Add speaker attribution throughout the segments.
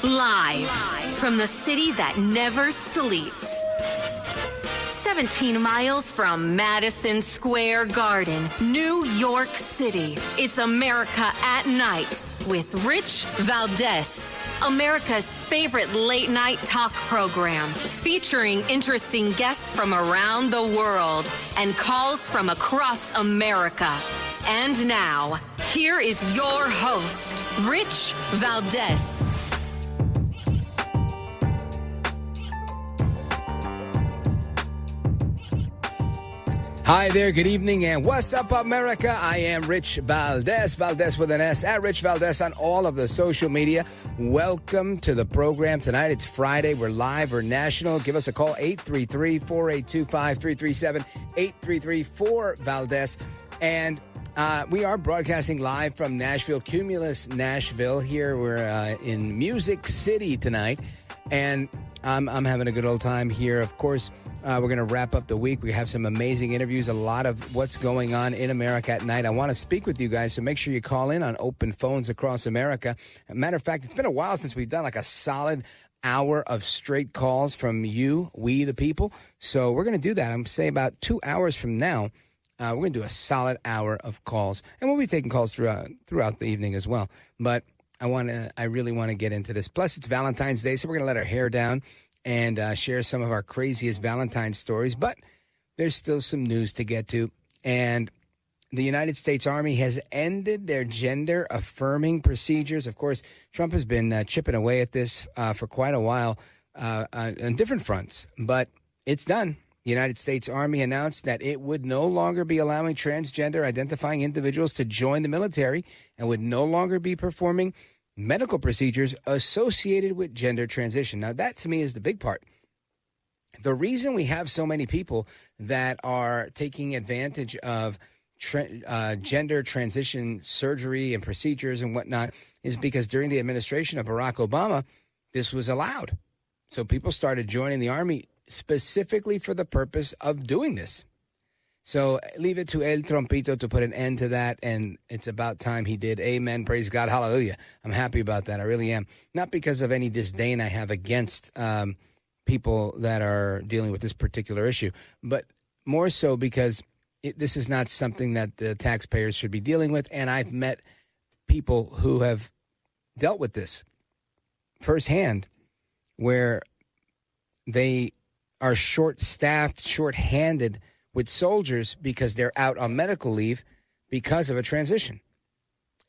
Speaker 1: Live from the city that never sleeps. 17 miles from Madison Square Garden, New York City. It's America at Night with Rich Valdez. America's favorite late-night talk program, featuring interesting guests from around the world and calls from across America. And now, here is your host, Rich Valdez.
Speaker 2: Hi there, good evening, and what's up, America? I am Rich Valdez, Valdez with an S, at Rich Valdez on all of the social media. Welcome to the program tonight. It's Friday. We're live. We're national. Give us a call, 833-482-5337, 833-4-VALDEZ. And we are broadcasting live from Nashville, Cumulus, Nashville. Here we're in Music City tonight, and I'm having a good old time here, of course. We're going to wrap up the week. We have some amazing interviews, a lot of what's going on in America at night. I want to speak with you guys, so make sure you call in on open phones across America. As a matter of fact, it's been a while since we've done like a solid hour of straight calls from you, we the people. So we're going to do that. I'm going to say about 2 hours from now, we're going to do a solid hour of calls. And we'll be taking calls throughout the evening as well. But I really want to get into this. Plus, it's Valentine's Day, so we're going to let our hair down and share some of our craziest Valentine stories. But there's still some news to get to. And the United States Army has ended their gender-affirming procedures. Of course, Trump has been chipping away at this for quite a while on different fronts. But it's done. The United States Army announced that it would no longer be allowing transgender-identifying individuals to join the military and would no longer be performing medical procedures associated with gender transition. Now, that to me is the big part. The reason we have so many people that are taking advantage of gender transition surgery and procedures and whatnot is because during the administration of Barack Obama, this was allowed. So people started joining the Army specifically for the purpose of doing this. So leave it to El Trompito to put an end to that, and it's about time he did. Amen. Praise God. Hallelujah. I'm happy about that. I really am. Not because of any disdain I have against people that are dealing with this particular issue, but more so because this is not something that the taxpayers should be dealing with, and I've met people who have dealt with this firsthand where they are short-staffed, short-handed with soldiers because they're out on medical leave because of a transition.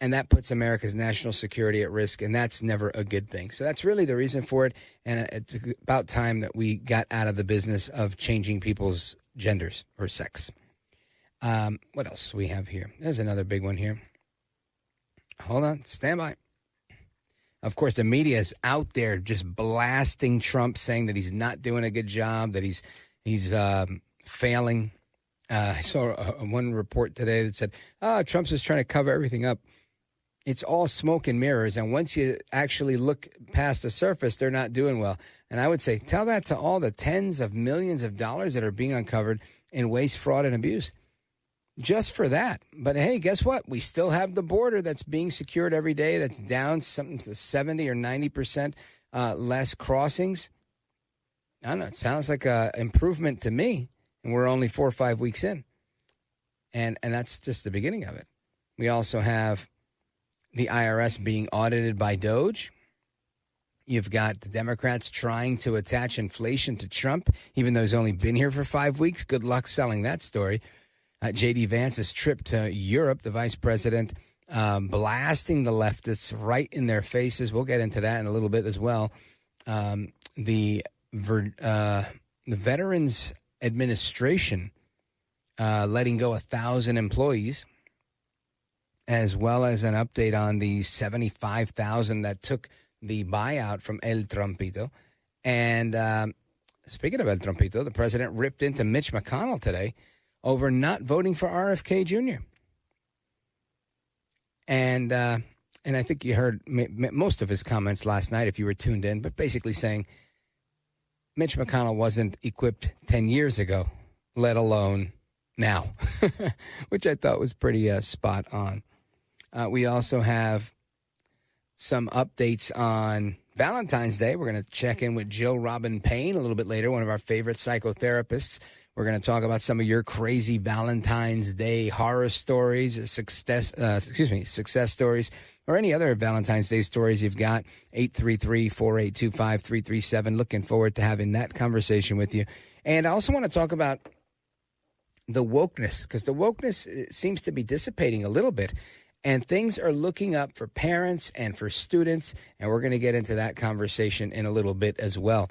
Speaker 2: And that puts America's national security at risk, and that's never a good thing. So that's really the reason for it, and it's about time that we got out of the business of changing people's genders or sex. What else do we have here? There's another big one here. Hold on. Stand by. Of course, the media is out there just blasting Trump, saying that he's not doing a good job, that he's failing. I saw one report today that said, Trump's just trying to cover everything up. It's all smoke and mirrors, and once you actually look past the surface, they're not doing well. And I would say, tell that to all the tens of millions of dollars that are being uncovered in waste, fraud, and abuse. Just for that. But hey, guess what? We still have the border that's being secured every day. That's down something to 70 or 90% less crossings. I don't know. It sounds like an improvement to me. And we're only 4 or 5 weeks in. And that's just the beginning of it. We also have the IRS being audited by DOGE. You've got the Democrats trying to attach inflation to Trump, even though he's only been here for 5 weeks. Good luck selling that story. J.D. Vance's trip to Europe, the vice president, blasting the leftists right in their faces. We'll get into that in a little bit as well. The Veterans Administration letting go 1,000 employees, as well as an update on the 75,000 that took the buyout from El Trompito. And speaking of El Trompito, the president ripped into Mitch McConnell today over not voting for RFK Jr. And I think you heard most of his comments last night if you were tuned in, but basically saying Mitch McConnell wasn't equipped 10 years ago, let alone now, which I thought was pretty spot on. We also have some updates on Valentine's Day. We're going to check in with Jill Robin Payne a little bit later, one of our favorite psychotherapists. We're going to talk about some of your crazy Valentine's Day horror stories, success stories, or any other Valentine's Day stories you've got. 833-482-5337. Looking forward to having that conversation with you. And I also want to talk about the wokeness, because the wokeness seems to be dissipating a little bit. And things are looking up for parents and for students, and we're going to get into that conversation in a little bit as well.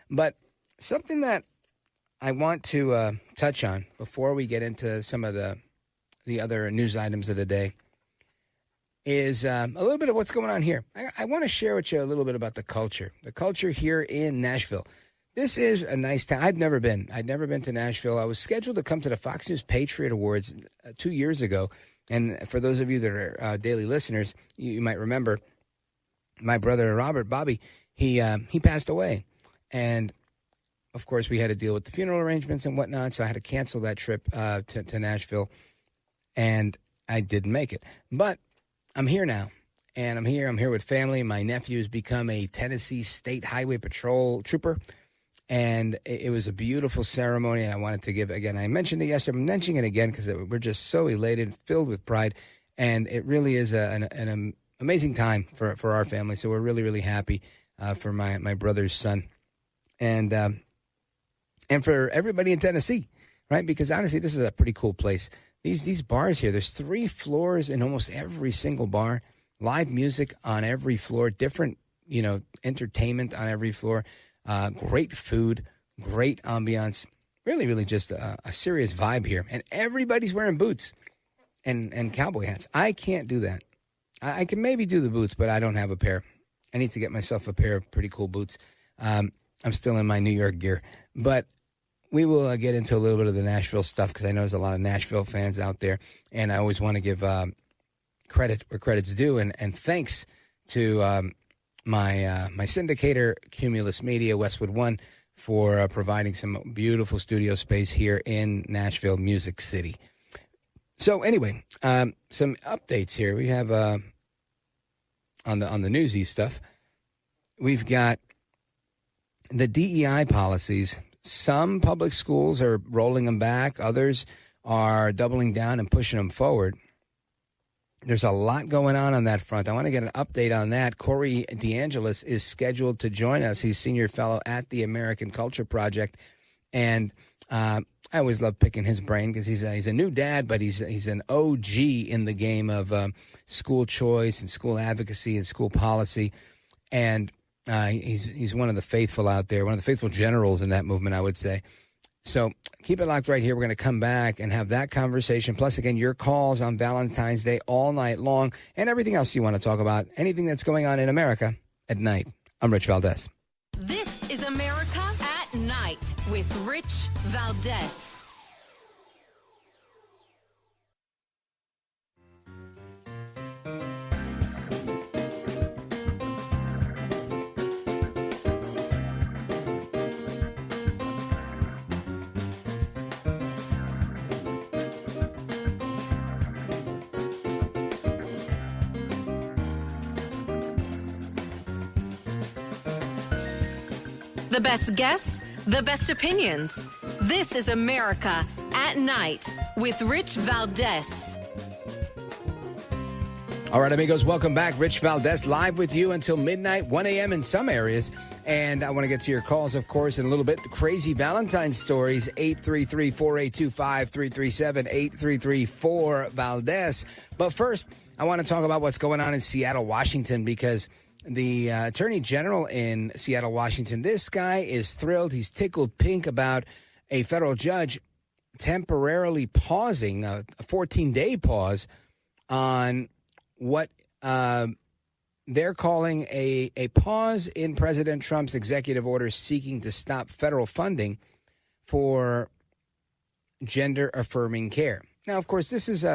Speaker 2: But something that I want to touch on before we get into some of the other news items of the day is a little bit of what's going on here. I want to share with you a little bit about the culture here in Nashville. This is a nice town. I'd never been to Nashville. I was scheduled to come to the Fox News Patriot Awards 2 years ago. And for those of you that are daily listeners, you might remember my brother Robert, Bobby, he passed away. And, of course, we had to deal with the funeral arrangements and whatnot, so I had to cancel that trip to Nashville, and I didn't make it. But I'm here now, and I'm here with family. My nephew's become a Tennessee State Highway Patrol trooper, and it was a beautiful ceremony, and I wanted to give, again, I mentioned it yesterday, I'm mentioning it again because we're just so elated, filled with pride, and it really is an amazing time for our family, so we're really, really happy for my brother's son, and for everybody in Tennessee, right, because honestly, this is a pretty cool place. These bars here, there's 3 floors in almost every single bar, live music on every floor, different, entertainment on every floor, great food, great ambiance, really, really just a serious vibe here. And everybody's wearing boots and cowboy hats. I can't do that. I can maybe do the boots, but I don't have a pair. I need to get myself a pair of pretty cool boots. I'm still in my New York gear. But we will get into a little bit of the Nashville stuff because I know there's a lot of Nashville fans out there. And I always want to give credit where credit's due. And thanks to my syndicator, Cumulus Media, Westwood One, for providing some beautiful studio space here in Nashville, Music City. So anyway, some updates here. We have on the newsy stuff. We've got the DEI policies. Some public schools are rolling them back. Others are doubling down and pushing them forward. There's a lot going on that front. I want to get an update on that. Corey DeAngelis is scheduled to join us. He's senior fellow at the American Culture Project. And I always love picking his brain because he's a new dad, but he's an OG in the game of school choice and school advocacy and school policy. And he's one of the faithful out there, one of the faithful generals in that movement, I would say. So keep it locked right here. We're going to come back and have that conversation. Plus, again, your calls on Valentine's Day all night long and everything else you want to talk about, anything that's going on in America at night. I'm Rich Valdez.
Speaker 1: This is America at Night with Rich Valdez. The best guests, the best opinions. This is America at Night with Rich Valdez.
Speaker 2: All right, amigos, welcome back. Rich Valdez live with you until midnight, 1 a.m. in some areas. And I want to get to your calls, of course, in a little bit. Crazy Valentine stories, 833-482-5337, 833-4-Valdez. But first, I want to talk about what's going on in Seattle, Washington, because the Attorney General in Seattle, Washington, this guy is thrilled. He's tickled pink about a federal judge temporarily pausing, a 14-day pause, on what they're calling a pause in President Trump's executive order seeking to stop federal funding for gender-affirming care. Now, of course, this is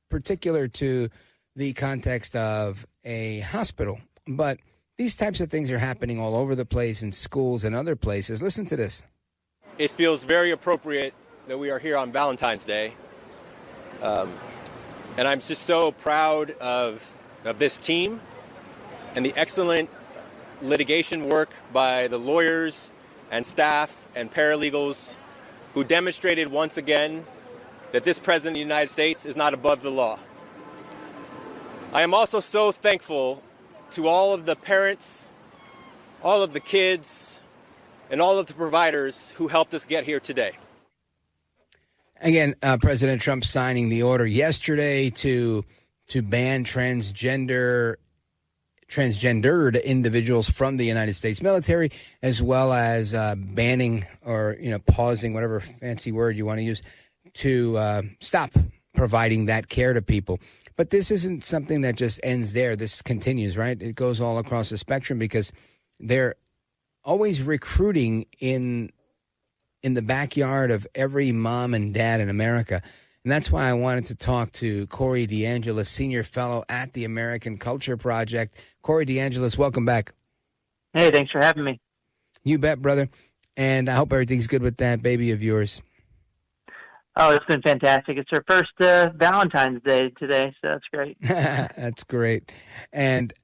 Speaker 2: particular to the context of a hospital, but these types of things are happening all over the place in schools and other places. Listen to this.
Speaker 3: It feels very appropriate that we are here on Valentine's Day. And I'm just so proud of this team and the excellent litigation work by the lawyers and staff and paralegals who demonstrated once again that this President of the United States is not above the law. I am also so thankful to all of the parents, all of the kids, and all of the providers who helped us get here today.
Speaker 2: Again, President Trump signing the order yesterday to ban transgendered individuals from the United States military, as well as banning or pausing, whatever fancy word you want to use, to stop providing that care to people. But this isn't something that just ends there. This continues, right? It goes all across the spectrum because they're always recruiting in the backyard of every mom and dad in America. And that's why I wanted to talk to Corey DeAngelis, Senior Fellow at the American Culture Project. Corey DeAngelis, welcome back.
Speaker 4: Hey, thanks for having me.
Speaker 2: You bet, brother. And I hope everything's good with that baby of yours.
Speaker 4: Oh, it's been fantastic. It's her first Valentine's Day today, so that's great.
Speaker 2: That's great. And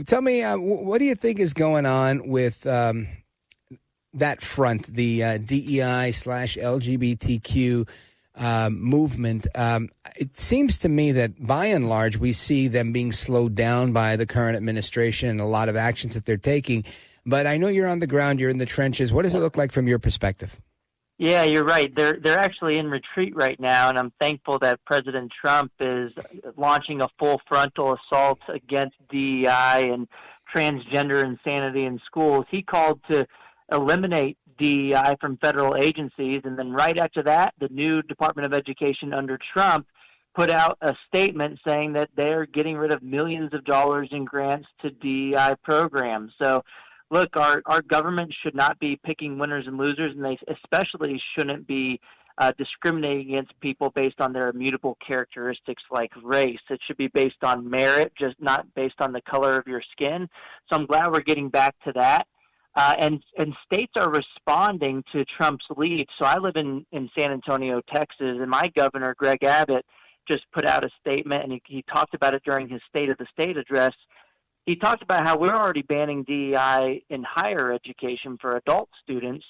Speaker 2: tell me, what do you think is going on with that front, the DEI/LGBTQ movement? It seems to me that by and large, we see them being slowed down by the current administration and a lot of actions that they're taking. But I know you're on the ground, you're in the trenches. What does it look like from your perspective?
Speaker 4: Yeah, you're right. They're actually in retreat right now, and I'm thankful that President Trump is launching a full frontal assault against DEI and transgender insanity in schools. He called to eliminate DEI from federal agencies, and then right after that, the new Department of Education under Trump put out a statement saying that they're getting rid of millions of dollars in grants to DEI programs. So look, our government should not be picking winners and losers, and they especially shouldn't be discriminating against people based on their immutable characteristics like race. It should be based on merit, just not based on the color of your skin. So I'm glad we're getting back to that. And states are responding to Trump's lead. So I live in San Antonio, Texas, and my governor, Greg Abbott, just put out a statement, and he talked about it during his State of the State address. He talked about how we're already banning DEI in higher education for adult students.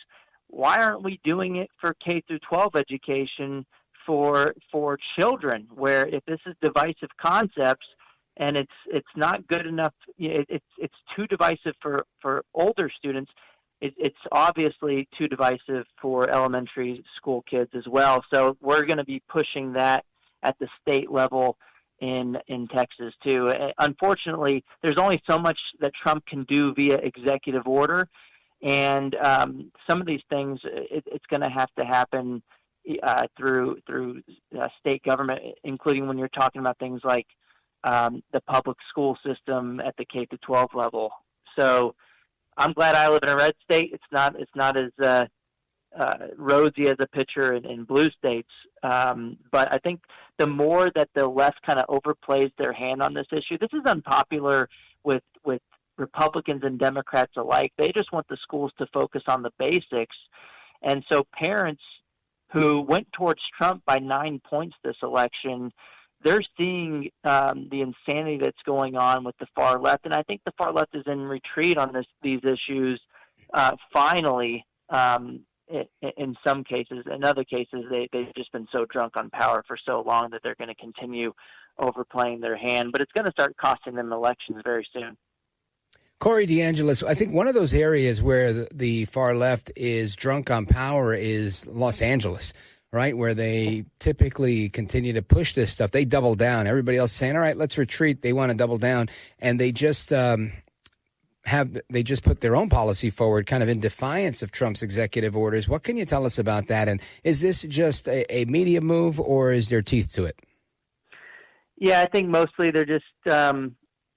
Speaker 4: Why aren't we doing it for K through 12 education for children, where if this is divisive concepts and it's not good enough, it's too divisive for older students, it's obviously too divisive for elementary school kids as well. So we're going to be pushing that at the state level in Texas too. Unfortunately, there's only so much that Trump can do via executive order, and some of these things it's going to have to happen through state government, including when you're talking about things like the public school system at the K-12 level. So I'm glad I live in a red state. It's not as rosy as a picture in blue states. But I think the more that the left kind of overplays their hand on this issue, this is unpopular with Republicans and Democrats alike. They just want the schools to focus on the basics. And so parents who went towards Trump by 9 points this election, they're seeing the insanity that's going on with the far left. And I think the far left is in retreat on these issues finally. In some cases, in other cases, they've just been so drunk on power for so long that they're going to continue overplaying their hand. But it's going to start costing them elections very soon.
Speaker 2: Corey DeAngelis, I think one of those areas where the far left is drunk on power is Los Angeles, right, where they typically continue to push this stuff. They double down. Everybody else saying, all right, let's retreat. They want to double down. And they just they just put their own policy forward kind of in defiance of Trump's executive orders. What can you tell us about that? And is this just a media move, or is there teeth to it?
Speaker 4: Yeah, I think mostly they're just, they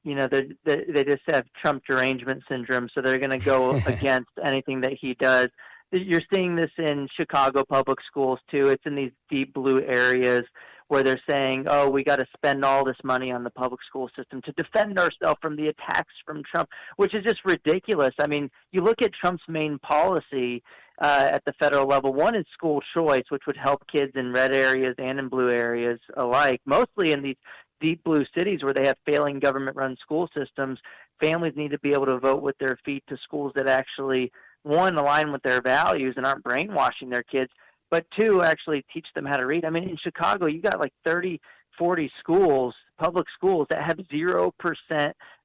Speaker 4: just have Trump derangement syndrome, so they're going to go against anything that he does. You're seeing this in Chicago public schools, too. It's in these deep blue areas where they're saying, oh, we got to spend all this money on the public school system to defend ourselves from the attacks from Trump, which is just ridiculous. I mean, you look at Trump's main policy at the federal level. One is school choice, which would help kids in red areas and in blue areas alike, mostly in these deep blue cities where they have failing government-run school systems. Families need to be able to vote with their feet to schools that actually, one, align with their values and aren't brainwashing their kids, but two, actually teach them how to read. I mean, in Chicago, you got like 30, 40 schools, public schools, that have 0%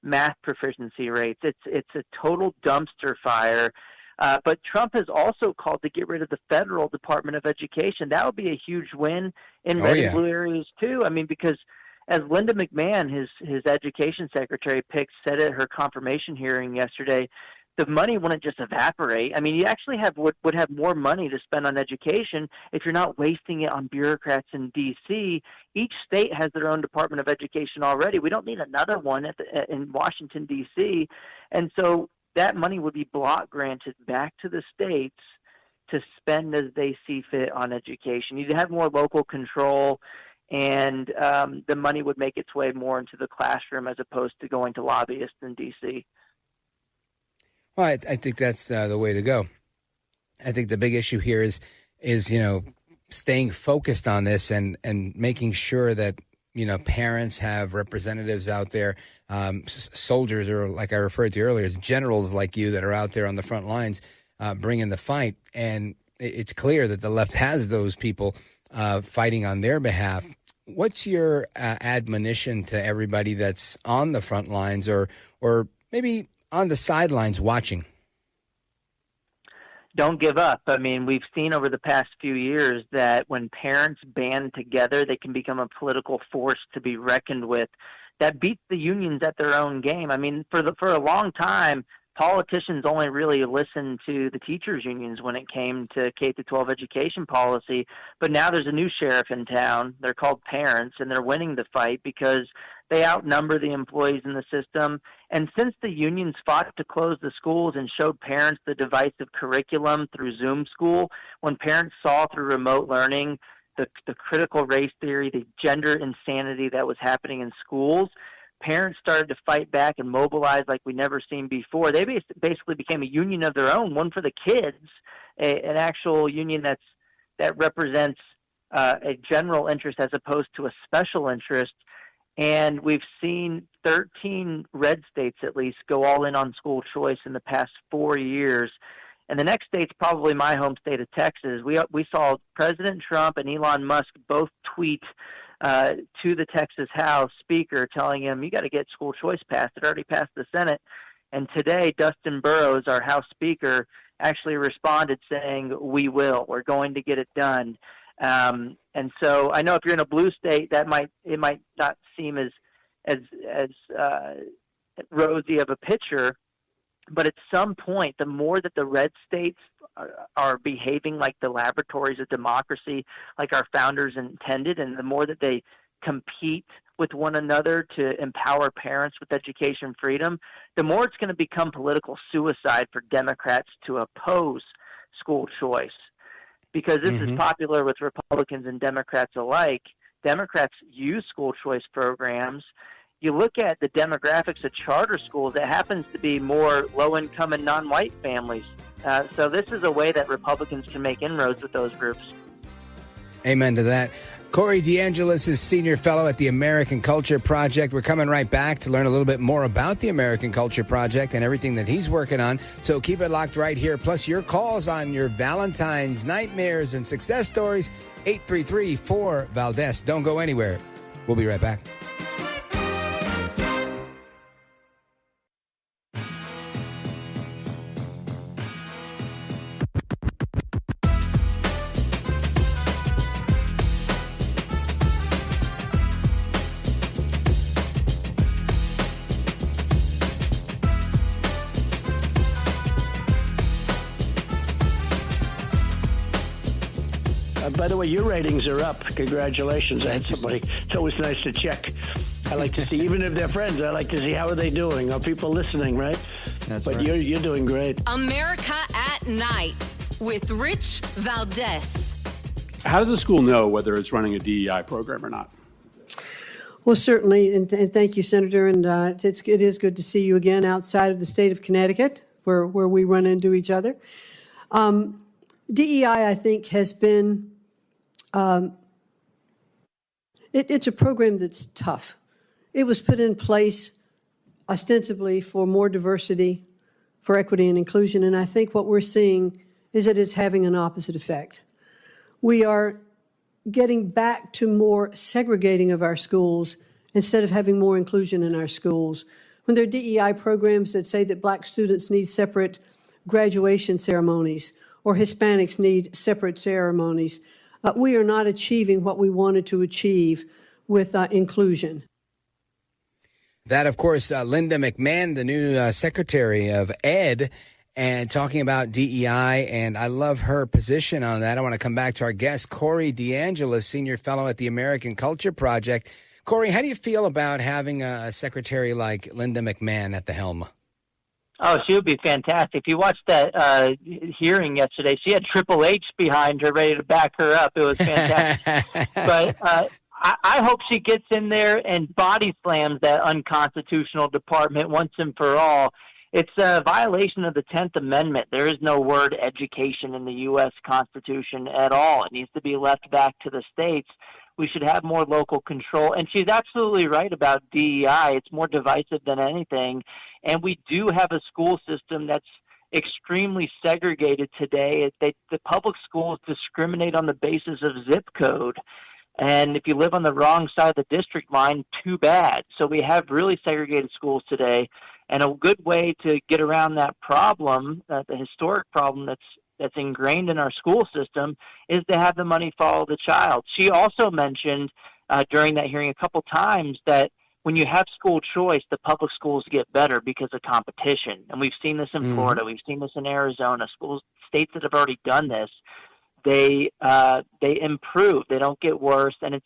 Speaker 4: math proficiency rates. It's a total dumpster fire. But Trump has also called to get rid of the federal Department of Education. That would be a huge win in red and blue areas too. I mean, because as Linda McMahon, his education secretary, said at her confirmation hearing yesterday, the money wouldn't just evaporate. I mean, you actually would have more money to spend on education if you're not wasting it on bureaucrats in D.C. Each state has their own Department of Education already. We don't need another one in Washington, D.C. And so that money would be block granted back to the states to spend as they see fit on education. You'd have more local control, and the money would make its way more into the classroom as opposed to going to lobbyists in D.C.
Speaker 2: Well, I think that's the way to go. I think the big issue here is staying focused on this and making sure that parents have representatives out there, soldiers, or like I referred to earlier, generals like you that are out there on the front lines bringing the fight. And it's clear that the left has those people fighting on their behalf. What's your admonition to everybody that's on the front lines or maybe on the sidelines watching?
Speaker 4: Don't give up. I mean, we've seen over the past few years that when parents band together, they can become a political force to be reckoned with that beats the unions at their own game. I mean, for a long time, politicians only really listened to the teachers' unions when it came to K-12 education policy. But now there's a new sheriff in town. They're called parents, and they're winning the fight because they outnumber the employees in the system. And since the unions fought to close the schools and showed parents the divisive curriculum through Zoom school, when parents saw through remote learning the critical race theory, the gender insanity that was happening in schools, parents started to fight back and mobilize like we never seen before. They basically became a union of their own, one for the kids, an actual union that represents a general interest as opposed to a special interest. And we've seen 13 red states at least go all in on school choice in the past 4 years. And the next state's probably my home state of Texas. We saw President Trump and Elon Musk both tweet to the Texas House Speaker telling him, you got to get school choice passed. It already passed the Senate. And today, Dustin Burrows, our House Speaker, actually responded saying, we will. We're going to get it done. And so I know if you're in a blue state, it might not seem as rosy of a picture, but at some point, the more that the red states are behaving like the laboratories of democracy, like our founders intended, and the more that they compete with one another to empower parents with education freedom, the more it's going to become political suicide for Democrats to oppose school choice. Because this is popular with Republicans and Democrats alike. Democrats use school choice programs. You look at the demographics of charter schools, it happens to be more low-income and non-white families. So this is a way that Republicans can make inroads with those groups.
Speaker 2: Amen to that. Corey DeAngelis is Senior Fellow at the American Culture Project. We're coming right back to learn a little bit more about the American Culture Project and everything that he's working on. So keep it locked right here. Plus your calls on your Valentine's nightmares and success stories, 833-4-VALDEZ. Don't go anywhere. We'll be right back.
Speaker 5: By the way, your ratings are up. Congratulations. I had somebody. It's always nice to check. I like to see, even if they're friends, I like to see how are they doing. Are people listening, right?
Speaker 6: That's
Speaker 5: but
Speaker 6: right.
Speaker 5: You're doing great.
Speaker 1: America at Night with Rich Valdez.
Speaker 6: How does a school know whether it's running a DEI program or not?
Speaker 7: Well, certainly, and thank you, Senator. And it is good to see you again outside of the state of Connecticut, where we run into each other. DEI, I think, has been it's a program that's tough. It was put in place ostensibly for more diversity, for equity and inclusion, and I think what we're seeing is that it's having an opposite effect. We are getting back to more segregating of our schools instead of having more inclusion in our schools. When there are DEI programs that say that Black students need separate graduation ceremonies or Hispanics need separate ceremonies, we are not achieving what we wanted to achieve with inclusion.
Speaker 2: That, of course, Linda McMahon, the new Secretary of Ed, and talking about DEI, and I love her position on that. I want to come back to our guest, Corey DeAngelis, Senior Fellow at the American Culture Project. Corey, how do you feel about having a secretary like Linda McMahon at the helm?
Speaker 4: Oh, she would be fantastic. If you watched that hearing yesterday, she had Triple H behind her, ready to back her up. It was fantastic. But I hope she gets in there and body slams that unconstitutional department once and for all. It's a violation of the 10th Amendment. There is no word education in the U.S. Constitution at all. It needs to be left back to the states. We should have more local control. And she's absolutely right about DEI. It's more divisive than anything. And we do have a school system that's extremely segregated today. The public schools discriminate on the basis of zip code. And if you live on the wrong side of the district line, too bad. So we have really segregated schools today. And a good way to get around that problem, the historic problem that's ingrained in our school system, is to have the money follow the child. She also mentioned during that hearing a couple times that when you have school choice, the public schools get better because of competition. And we've seen this in Florida. We've seen this in Arizona. States that have already done this, they improve. They don't get worse. And it's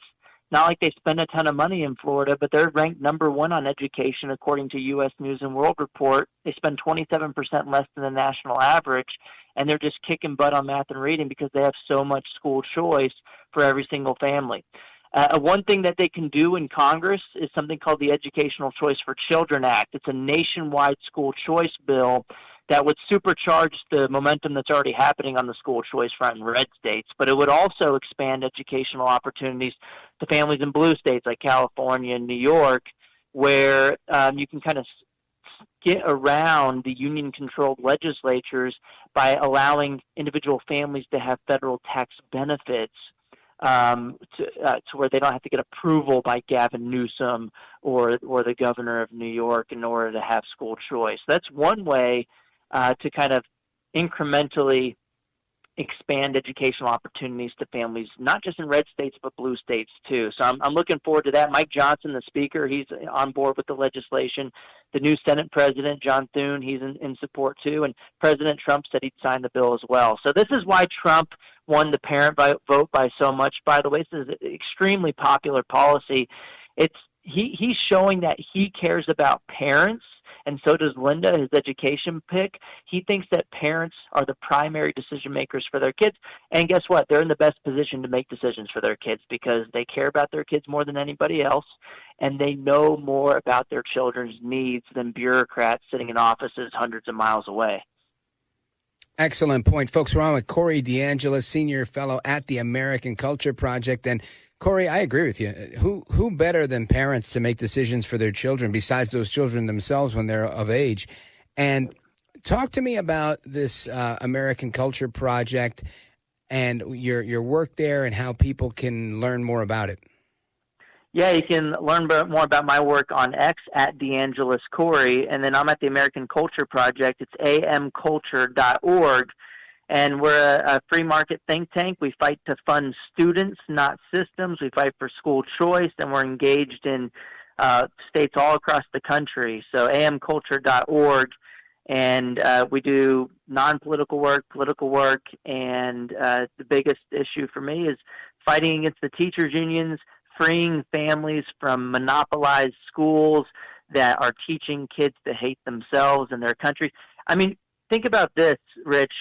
Speaker 4: not like they spend a ton of money in Florida, but they're ranked number one on education according to U.S. News and World Report. They spend 27% less than the national average, and they're just kicking butt on math and reading because they have so much school choice for every single family. One thing that they can do in Congress is something called the Educational Choice for Children Act. It's a nationwide school choice bill that would supercharge the momentum that's already happening on the school choice front in red states, but it would also expand educational opportunities to families in blue states like California and New York, where you can kind of get around the union-controlled legislatures by allowing individual families to have federal tax benefits to where they don't have to get approval by Gavin Newsom or the governor of New York in order to have school choice. That's one way to kind of incrementally expand educational opportunities to families, not just in red states, but blue states too. So I'm looking forward to that. Mike Johnson, the speaker, he's on board with the legislation. The new Senate president, John Thune, he's in support too. And President Trump said he'd sign the bill as well. So this is why Trump won the parent vote by so much. By the way, this is an extremely popular policy. He's showing that he cares about parents, and so does Linda, his education pick. He thinks that parents are the primary decision makers for their kids. And guess what? They're in the best position to make decisions for their kids because they care about their kids more than anybody else, and they know more about their children's needs than bureaucrats sitting in offices hundreds of miles away.
Speaker 2: Excellent point. Folks, we're on with Corey DeAngelis, Senior Fellow at the American Culture Project. And Corey, I agree with you. Who better than parents to make decisions for their children besides those children themselves when they're of age? And talk to me about this American Culture Project and your work there and how people can learn more about it.
Speaker 4: Yeah, you can learn more about my work on X at DeAngelis Corey, and then I'm at the American Culture Project. It's amculture.org, and we're a free market think tank. We fight to fund students, not systems. We fight for school choice, and we're engaged in states all across the country. So amculture.org, and we do non-political work, political work, and the biggest issue for me is fighting against the teachers' unions, freeing families from monopolized schools that are teaching kids to hate themselves and their country. I mean, think about this, Rich.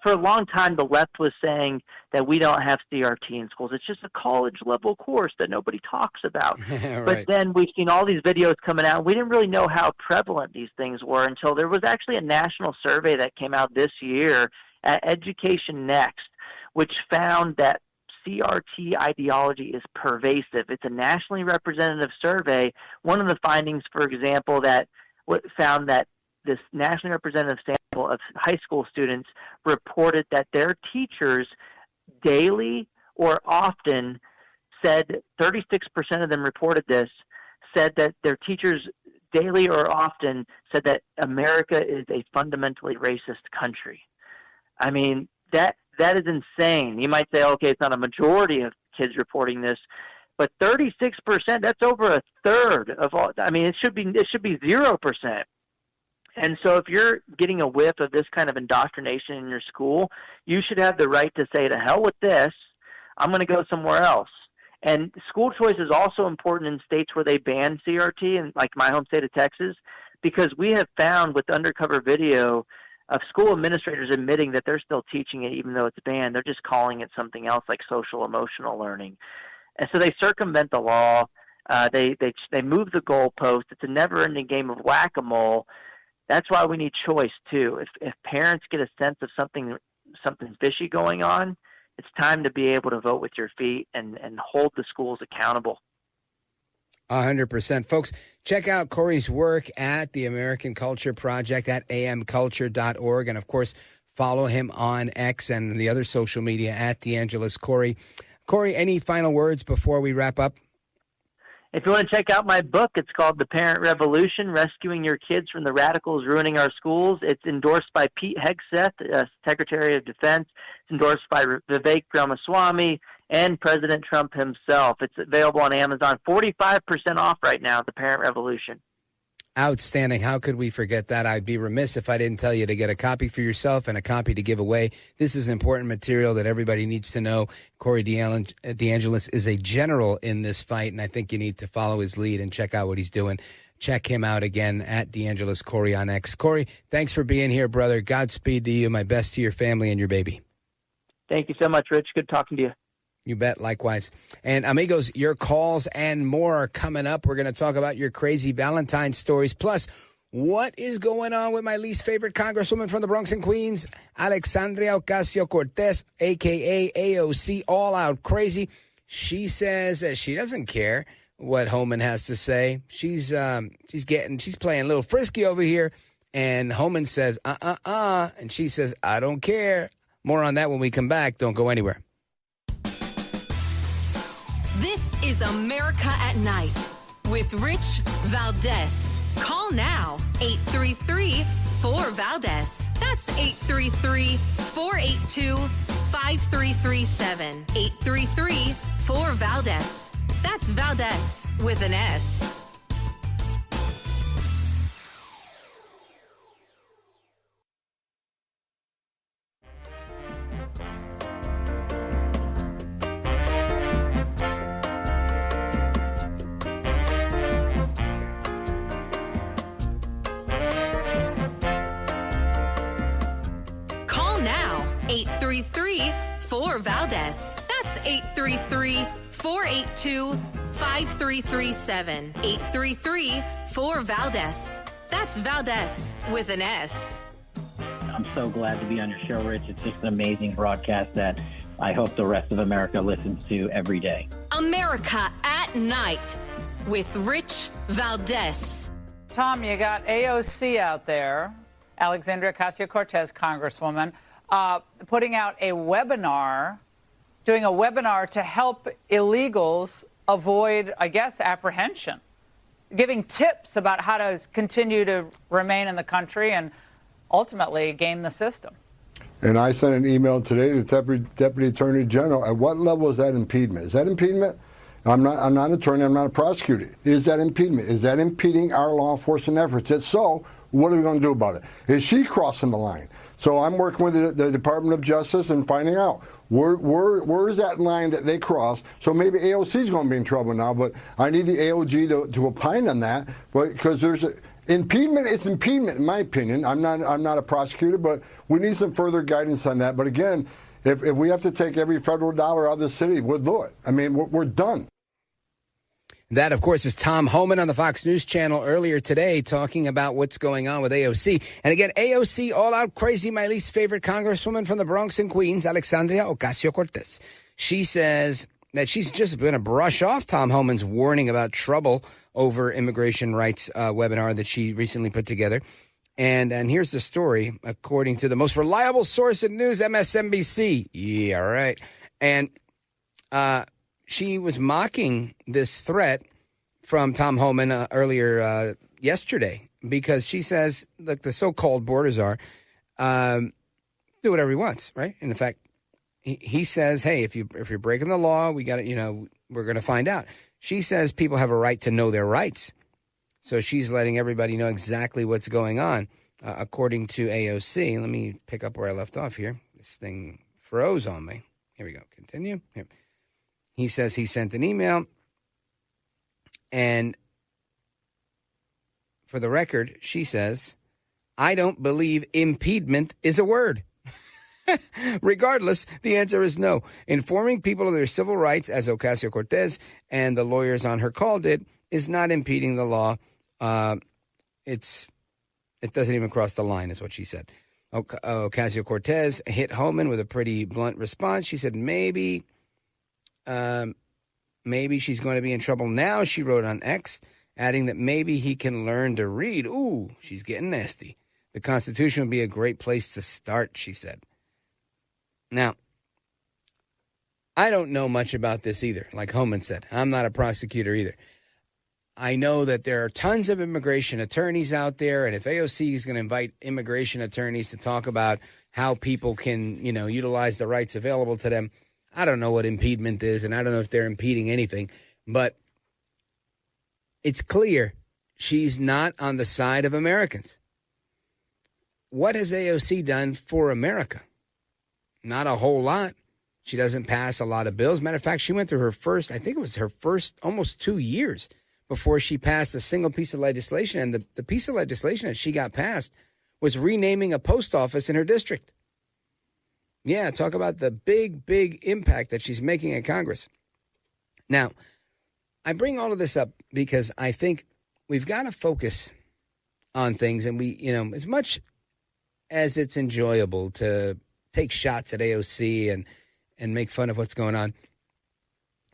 Speaker 4: For a long time, the left was saying that we don't have CRT in schools. It's just a college-level course that nobody talks about.
Speaker 2: Right.
Speaker 4: But then we've seen all these videos coming out. We didn't really know how prevalent these things were until there was actually a national survey that came out this year at Education Next, which found that CRT ideology is pervasive. It's a nationally representative survey. One of the findings, for example, that found that this nationally representative sample of high school students reported that their teachers daily or often said, 36% of them reported this, said that their teachers daily or often said that America is a fundamentally racist country. I mean, that is insane. You might say, okay, it's not a majority of kids reporting this, but 36%, that's over a third of all. I mean, it should be 0%. And so if you're getting a whiff of this kind of indoctrination in your school, you should have the right to say, to hell with this, I'm going to go somewhere else. And school choice is also important in states where they ban CRT, and like my home state of Texas, because we have found with undercover video of school administrators admitting that they're still teaching it even though it's banned. They're just calling it something else like social emotional learning. And so they circumvent the law. They move the goalpost. It's a never-ending game of whack-a-mole. That's why we need choice too. If parents get a sense of something fishy going on, it's time to be able to vote with your feet and hold the schools accountable.
Speaker 2: 100%. Folks, check out Corey's work at the American Culture Project at amculture.org. And, of course, follow him on X and the other social media at DeAngelis Corey. Corey, any final words before we wrap up?
Speaker 4: If you want to check out my book, it's called The Parent Revolution, Rescuing Your Kids from the Radicals Ruining Our Schools. It's endorsed by Pete Hegseth, Secretary of Defense. It's endorsed by Vivek Ramaswamy and President Trump himself. It's available on Amazon, 45% off right now, The Parent Revolution.
Speaker 2: Outstanding. How could we forget that? I'd be remiss if I didn't tell you to get a copy for yourself and a copy to give away. This is important material that everybody needs to know. Corey DeAngelis is a general in this fight, and I think you need to follow his lead and check out what he's doing. Check him out again at DeAngelis Corey on X. Corey, thanks for being here, brother. Godspeed to you. My best to your family and your baby.
Speaker 4: Thank you so much, Rich. Good talking to you.
Speaker 2: You bet. Likewise. And amigos, your calls and more are coming up. We're going to talk about your crazy Valentine stories. Plus, what is going on with my least favorite congresswoman from the Bronx and Queens, Alexandria Ocasio-Cortez, a.k.a. AOC, all out crazy. She says that she doesn't care what Homan has to say. She's playing a little frisky over here. And Homan says, and she says, I don't care. More on that when we come back. Don't go anywhere.
Speaker 1: This is America at Night with Rich Valdez. Call now, 833-4VALDEZ. That's 833-482-5337. 833-4VALDEZ. That's Valdez with an S. Call now, 833-4VALDEZ. That's 833-482-5337. 833-4VALDEZ. That's Valdez with an S.
Speaker 8: I'm so glad to be on your show, Rich. It's just an amazing broadcast that I hope the rest of America listens to every day.
Speaker 1: America at Night with Rich Valdez.
Speaker 9: Tom, you got AOC out there, Alexandria Ocasio-Cortez, Congresswoman, putting out a webinar, doing a webinar to help illegals avoid, I guess, apprehension, giving tips about how to continue to remain in the country and ultimately game the system.
Speaker 10: And I sent an email today to the Deputy Attorney General. At what level is that impediment? Is that impediment? I'm not an attorney. I'm not a prosecutor. Is that impediment? Is that impeding our law enforcement efforts? If so, what are we going to do about it? Is she crossing the line? So I'm working with the Department of Justice and finding out where is that line that they cross. So maybe AOC is going to be in trouble now, but I need the AOG to opine on that, because Impediment is impediment, in my opinion. I'm not a prosecutor, but we need some further guidance on that. But again, if we have to take every federal dollar out of the city, we'll do it. I mean, we're done.
Speaker 2: That, of course, is Tom Homan on the Fox News Channel earlier today talking about what's going on with AOC. And again, AOC, all out crazy, my least favorite congresswoman from the Bronx and Queens, Alexandria Ocasio-Cortez. She says that she's just going to brush off Tom Homan's warning about trouble over immigration rights webinar that she recently put together. And here's the story, according to the most reliable source in news, MSNBC. Yeah, right. And she was mocking this threat from Tom Homan earlier yesterday because she says, look, the so-called border czar do whatever he wants, right? And in fact, he says, hey, if you're breaking the law, we got to, we're going to find out. She says people have a right to know their rights. So she's letting everybody know exactly what's going on, according to AOC. Let me pick up where I left off here. This thing froze on me. Here we go. Continue. Here. He says he sent an email, and for the record, she says, I don't believe impediment is a word. Regardless, the answer is no. Informing people of their civil rights, as Ocasio-Cortez and the lawyers on her call did, is not impeding the law. It doesn't even cross the line, is what she said. Ocasio-Cortez hit Homan with a pretty blunt response. She said, maybe she's going to be in trouble now, she wrote on X, adding that maybe he can learn to read. Ooh, she's getting nasty. The Constitution would be a great place to start, she said. Now, I don't know much about this either, like Homan said. I'm not a prosecutor either. I know that there are tons of immigration attorneys out there, and if AOC is going to invite immigration attorneys to talk about how people can, utilize the rights available to them, I don't know what impediment is, and I don't know if they're impeding anything, but it's clear she's not on the side of Americans. What has AOC done for America? Not a whole lot. She doesn't pass a lot of bills. Matter of fact, she went through her first almost 2 years before she passed a single piece of legislation. And the piece of legislation that she got passed was renaming a post office in her district. Yeah, talk about the big, big impact that she's making in Congress. Now, I bring all of this up because I think we've got to focus on things. And we, as much as it's enjoyable to take shots at AOC and make fun of what's going on,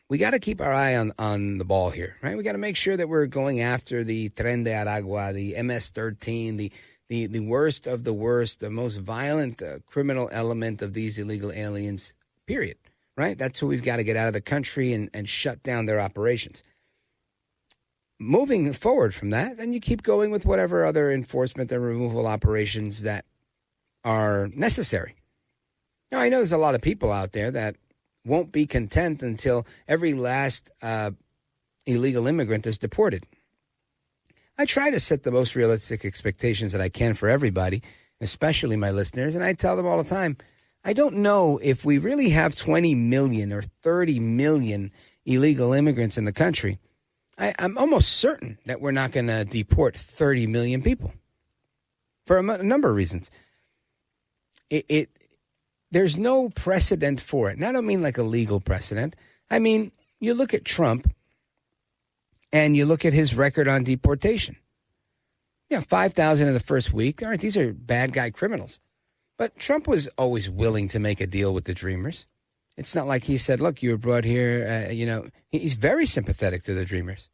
Speaker 2: we got to keep our eye on the ball here, right? We got to make sure that we're going after the Tren de Aragua, the MS-13, the worst of the worst, the most violent criminal element of these illegal aliens, period, right? That's who we've got to get out of the country and shut down their operations. Moving forward from that, then you keep going with whatever other enforcement and removal operations that are necessary. Now, I know there's a lot of people out there that won't be content until every last illegal immigrant is deported. I try to set the most realistic expectations that I can for everybody, especially my listeners, and I tell them all the time, I don't know if we really have 20 million or 30 million illegal immigrants in the country. I'm almost certain that we're not going to deport 30 million people for a number of reasons. There's no precedent for it. And I don't mean like a legal precedent. I mean, you look at Trump and you look at his record on deportation. 5,000 in the first week. All right, these are bad guy criminals. But Trump was always willing to make a deal with the Dreamers. It's not like he said, look, you were brought here, he's very sympathetic to the Dreamers.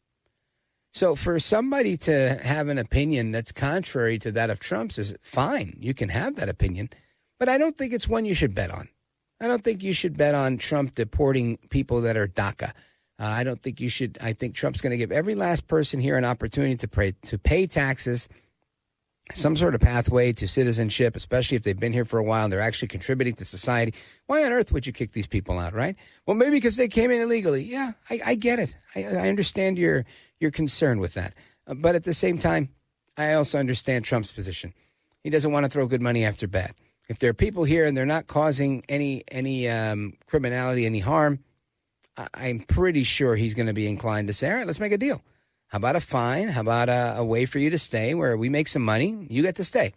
Speaker 2: So for somebody to have an opinion that's contrary to that of Trump's is fine. You can have that opinion. But I don't think it's one you should bet on. I don't think you should bet on Trump deporting people that are DACA. I don't think you should. I think Trump's going to give every last person here an opportunity to pay taxes, some sort of pathway to citizenship, especially if they've been here for a while and they're actually contributing to society. Why on earth would you kick these people out, right? Well, maybe because they came in illegally. Yeah, I get it. I understand your concern with that. But at the same time, I also understand Trump's position. He doesn't want to throw good money after bad. If there are people here and they're not causing any criminality, any harm, I'm pretty sure he's going to be inclined to say, all right, let's make a deal. How about a fine? How about a way for you to stay where we make some money? You get to stay.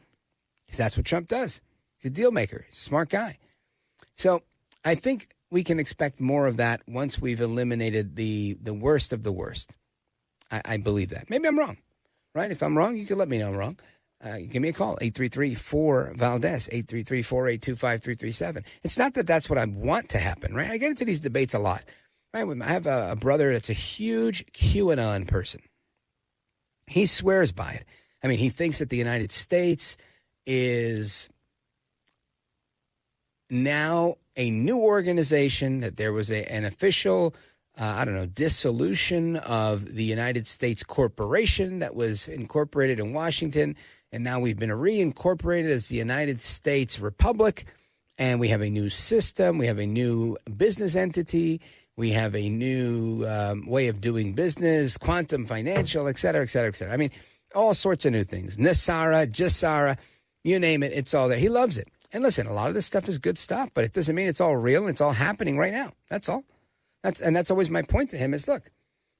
Speaker 2: Because that's what Trump does. He's a deal maker. He's a smart guy. So I think we can expect more of that once we've eliminated the worst of the worst. I believe that. Maybe I'm wrong, right? If I'm wrong, you can let me know I'm wrong. Give me a call, 833-4-VALDEZ, 833-482-5337. It's not that that's what I want to happen, right? I get into these debates a lot. Right? I have a brother that's a huge QAnon person. He swears by it. I mean, he thinks that the United States is now a new organization, that there was an official, dissolution of the United States corporation that was incorporated in Washington, and now we've been reincorporated as the United States Republic, and we have a new system, we have a new business entity, we have a new way of doing business, quantum financial, et cetera, et cetera, et cetera. I mean, all sorts of new things. Nasara, Jasara, you name it, it's all there. He loves it. And listen, a lot of this stuff is good stuff, but it doesn't mean it's all real and it's all happening right now. That's all. That's always my point to him is, look,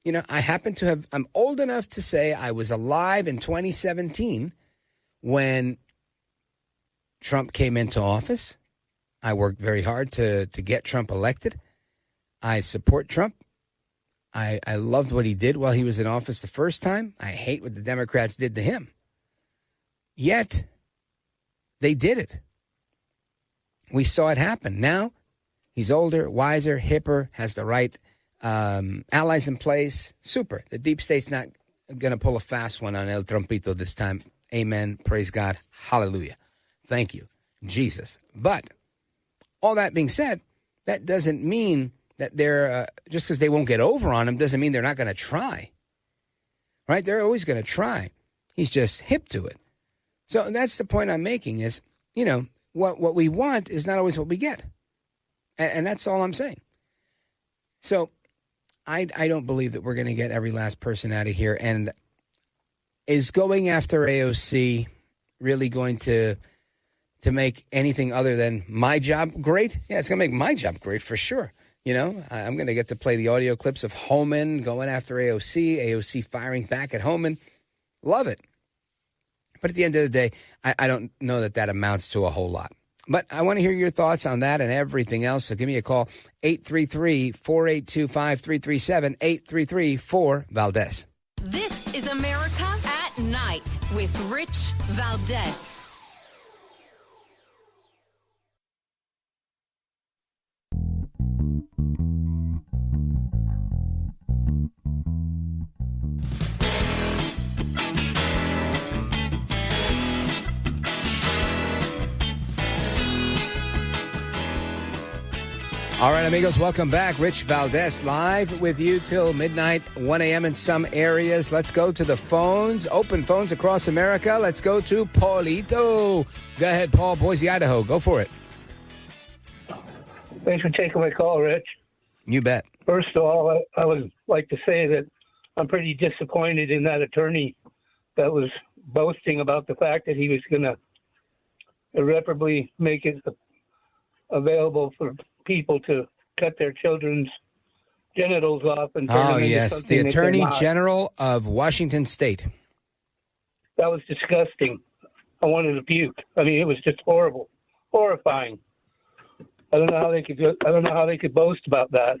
Speaker 2: I'm old enough to say I was alive in 2017 when Trump came into office. I worked very hard to get Trump elected. I support Trump. I loved what he did while he was in office the first time. I hate what the Democrats did to him. Yet, they did it. We saw it happen. Now, he's older, wiser, hipper, has the right allies in place. Super. The deep state's not going to pull a fast one on El Trumpito this time. Amen. Praise God. Hallelujah. Thank you, Jesus. But all that being said, that doesn't mean that they're, just because they won't get over on him, doesn't mean they're not going to try. Right? They're always going to try. He's just hip to it. So that's the point I'm making is, what we want is not always what we get. And that's all I'm saying. So I don't believe that we're going to get every last person out of here. And is going after AOC really going to make anything other than my job great? Yeah, it's going to make my job great for sure. I'm going to get to play the audio clips of Homan going after AOC firing back at Homan. Love it. But at the end of the day, I don't know that amounts to a whole lot. But I want to hear your thoughts on that and everything else. So give me a call, 833-482-5337, 833-4-VALDEZ.
Speaker 1: This is America at Night with Rich Valdez.
Speaker 2: All right, amigos, welcome back. Rich Valdez live with you till midnight, 1 a.m. in some areas. Let's go to the phones, open phones across America. Let's go to Paulito. Go ahead, Paul, Boise, Idaho. Go for it.
Speaker 11: Thanks for taking my call, Rich.
Speaker 2: You bet.
Speaker 11: First of all, I would like to say that I'm pretty disappointed in that attorney that was boasting about the fact that he was going to irreparably make it available for people to cut their children's genitals off and turn them into something.
Speaker 2: The Attorney General of Washington State.
Speaker 11: That was disgusting. I wanted to puke. I mean, it was just horrible, horrifying. I don't know how they could boast about that.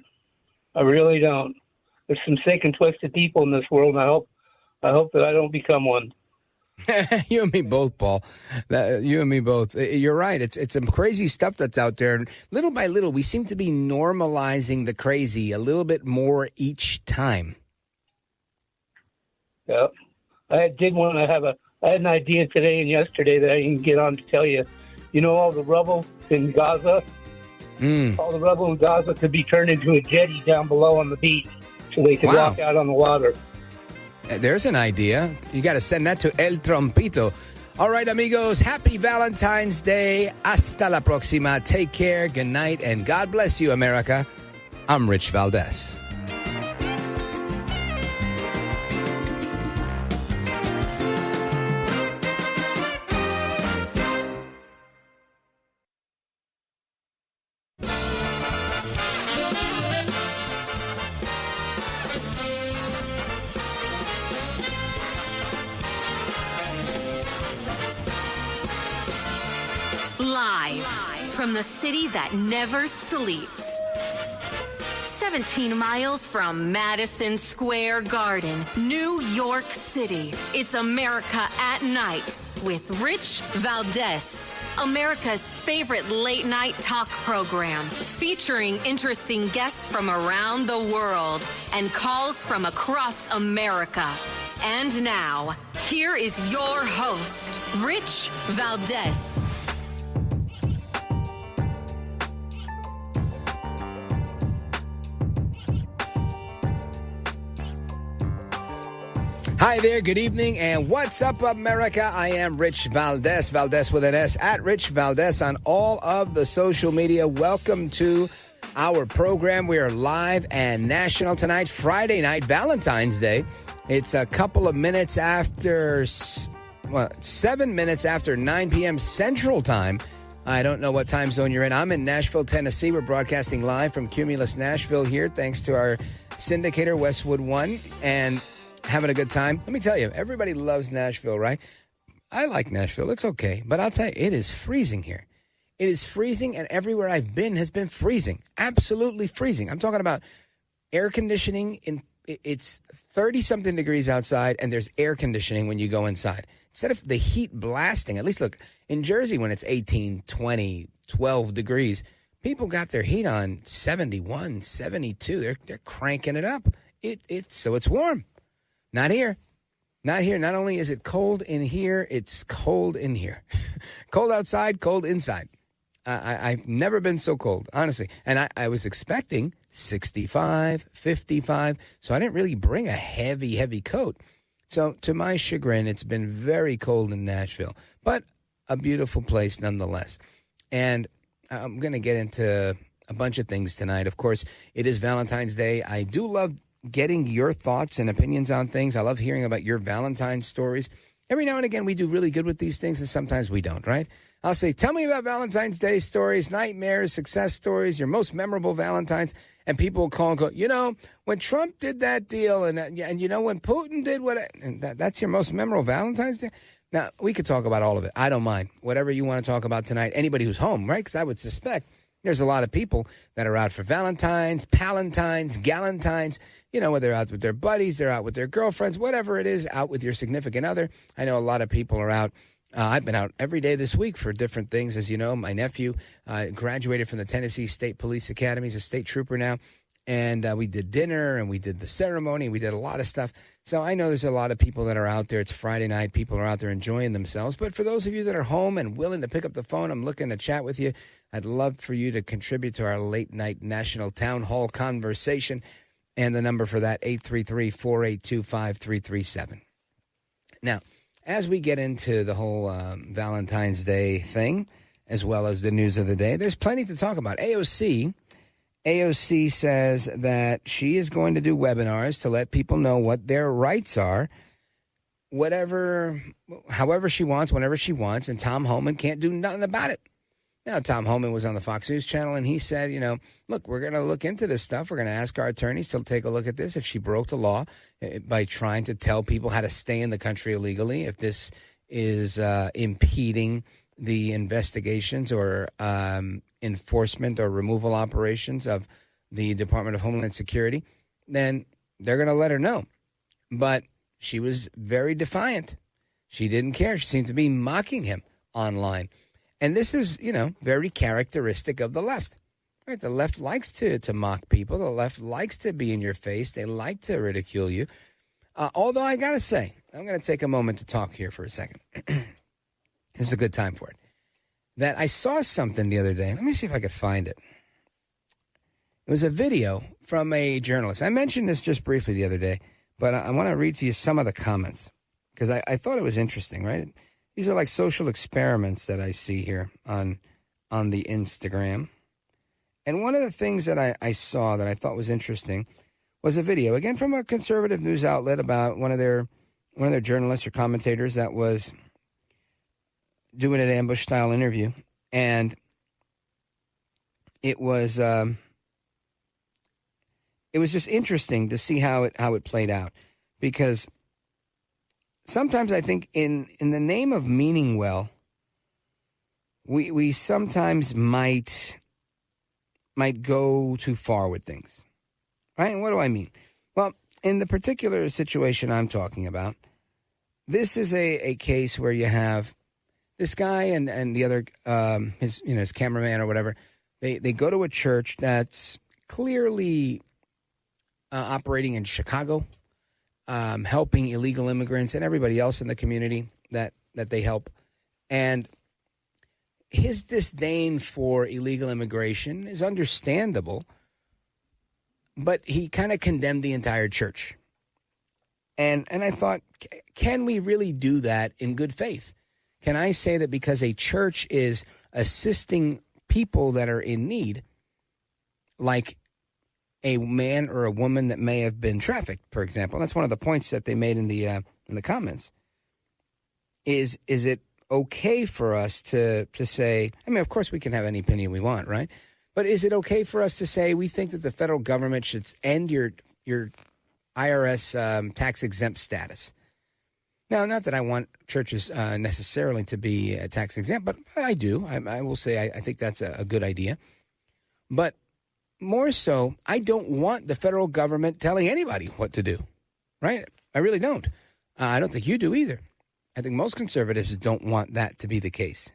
Speaker 11: I really don't. There's some sick and twisted people in this world, and I hope that I don't become one.
Speaker 2: You and me both, Paul. You and me both. You're right. It's some crazy stuff that's out there. And little by little, we seem to be normalizing the crazy a little bit more each time.
Speaker 11: Yeah. I had an idea today and yesterday that I didn't get on to tell you. You know, all the rubble in Gaza? All the rubble in Gaza could be turned into a jetty down below on the beach so they could walk out on the water.
Speaker 2: There's an idea. You got to send that to El Trumpito. All right, amigos. Happy Valentine's Day. Hasta la próxima. Take care. Good night. And God bless you, America. I'm Rich Valdez.
Speaker 1: Live from the city that never sleeps. 17 miles from Madison Square Garden, New York City. It's America at Night with Rich Valdez. America's favorite late-night talk program, featuring interesting guests from around the world and calls from across America. And now, here is your host, Rich Valdez.
Speaker 2: Hi there, good evening, and what's up, America? I am Rich Valdez, Valdez with an S, at Rich Valdez on all of the social media. Welcome to our program. We are live and national tonight, Friday night, Valentine's Day. It's a couple of minutes after, 7 minutes after 9 p.m. Central Time. I don't know what time zone you're in. I'm in Nashville, Tennessee. We're broadcasting live from Cumulus Nashville here, thanks to our syndicator, Westwood One, and having a good time. Let me tell you, everybody loves Nashville, right? I like Nashville. It's okay. But I'll tell you, it is freezing here. It is freezing, and everywhere I've been has been freezing. Absolutely freezing. I'm talking about air conditioning. It's 30-something degrees outside, and there's air conditioning when you go inside. Instead of the heat blasting, at least look, in Jersey when it's 18, 20, 12 degrees, people got their heat on 71, 72. They're cranking it up. So it's warm. Not here. Not here. Not only is it cold in here, it's cold in here. Cold outside, cold inside. I've never been so cold, honestly. And I was expecting 65, 55, so I didn't really bring a heavy coat. So to my chagrin, it's been very cold in Nashville, but a beautiful place nonetheless. And I'm going to get into a bunch of things tonight. Of course, it is Valentine's Day. I do love getting your thoughts and opinions on things. I love hearing about your Valentine stories. Every now and again, we do really good with these things, and sometimes we don't, right? I'll say, tell me about Valentine's Day stories, nightmares, success stories, your most memorable Valentines, and people will call and go, you know, when Trump did that deal, and you know, when Putin did and that's your most memorable Valentine's Day? Now, we could talk about all of it. I don't mind. Whatever you want to talk about tonight, anybody who's home, right? Because I would suspect there's a lot of people that are out for Valentines, Palentines, Galentines, you know, whether they're out with their buddies, they're out with their girlfriends, whatever it is, out with your significant other. I know a lot of people are out. I've been out every day this week for different things. As you know, my nephew graduated from the Tennessee State Police Academy. He's a state trooper now. And we did dinner, and we did the ceremony. We did a lot of stuff. So I know there's a lot of people that are out there. It's Friday night. People are out there enjoying themselves. But for those of you that are home and willing to pick up the phone, I'm looking to chat with you. I'd love for you to contribute to our late night national town hall conversation. And the number for that, 833-482-5337. Now, as we get into the whole Valentine's Day thing, as well as the news of the day, there's plenty to talk about. AOC says that she is going to do webinars to let people know what their rights are, however she wants, whenever she wants, and Tom Homan can't do nothing about it. Now, Tom Homan was on the Fox News channel, and he said, you know, look, we're going to look into this stuff. We're going to ask our attorneys to take a look at this. If she broke the law by trying to tell people how to stay in the country illegally, if this is impeding the investigations or enforcement or removal operations of the Department of Homeland Security, then they're going to let her know. But she was very defiant. She didn't care. She seemed to be mocking him online. And this is, you know, very characteristic of the left. Right? The left likes to mock people. The left likes to be in your face. They like to ridicule you. Although I got to say, I'm going to take a moment to talk here for a second. This is a good time for it. That I saw something the other day. Let me see if I could find it. It was a video from a journalist. I mentioned this just briefly the other day, but I want to read to you some of the comments because I thought it was interesting, right? These are like social experiments that I see here on the Instagram. And one of the things that I saw that I thought was interesting was a video, again, from a conservative news outlet about one of their journalists or commentators that was doing an ambush-style interview. And it was just interesting to see how it played out. Because sometimes I think in the name of meaning well, we sometimes might go too far with things, right? And what do I mean? Well, in the particular situation I'm talking about, this is a case where you have this guy and the other his cameraman or whatever. They go to a church that's clearly operating in Chicago, helping illegal immigrants and everybody else in the community that they help. And his disdain for illegal immigration is understandable, but he kind of condemned the entire church. And I thought, can we really do that in good faith? Can I say that because a church is assisting people that are in need, like a man or a woman that may have been trafficked, for example? That's one of the points that they made in the comments. Is it okay for us to say, I mean, of course we can have any opinion we want, right? But is it okay for us to say we think that the federal government should end your IRS tax-exempt status? Now, not that I want churches necessarily to be tax-exempt, but I do. I will say I think that's a good idea. But more so, I don't want the federal government telling anybody what to do, right? I really don't. I don't think you do either. I think most conservatives don't want that to be the case.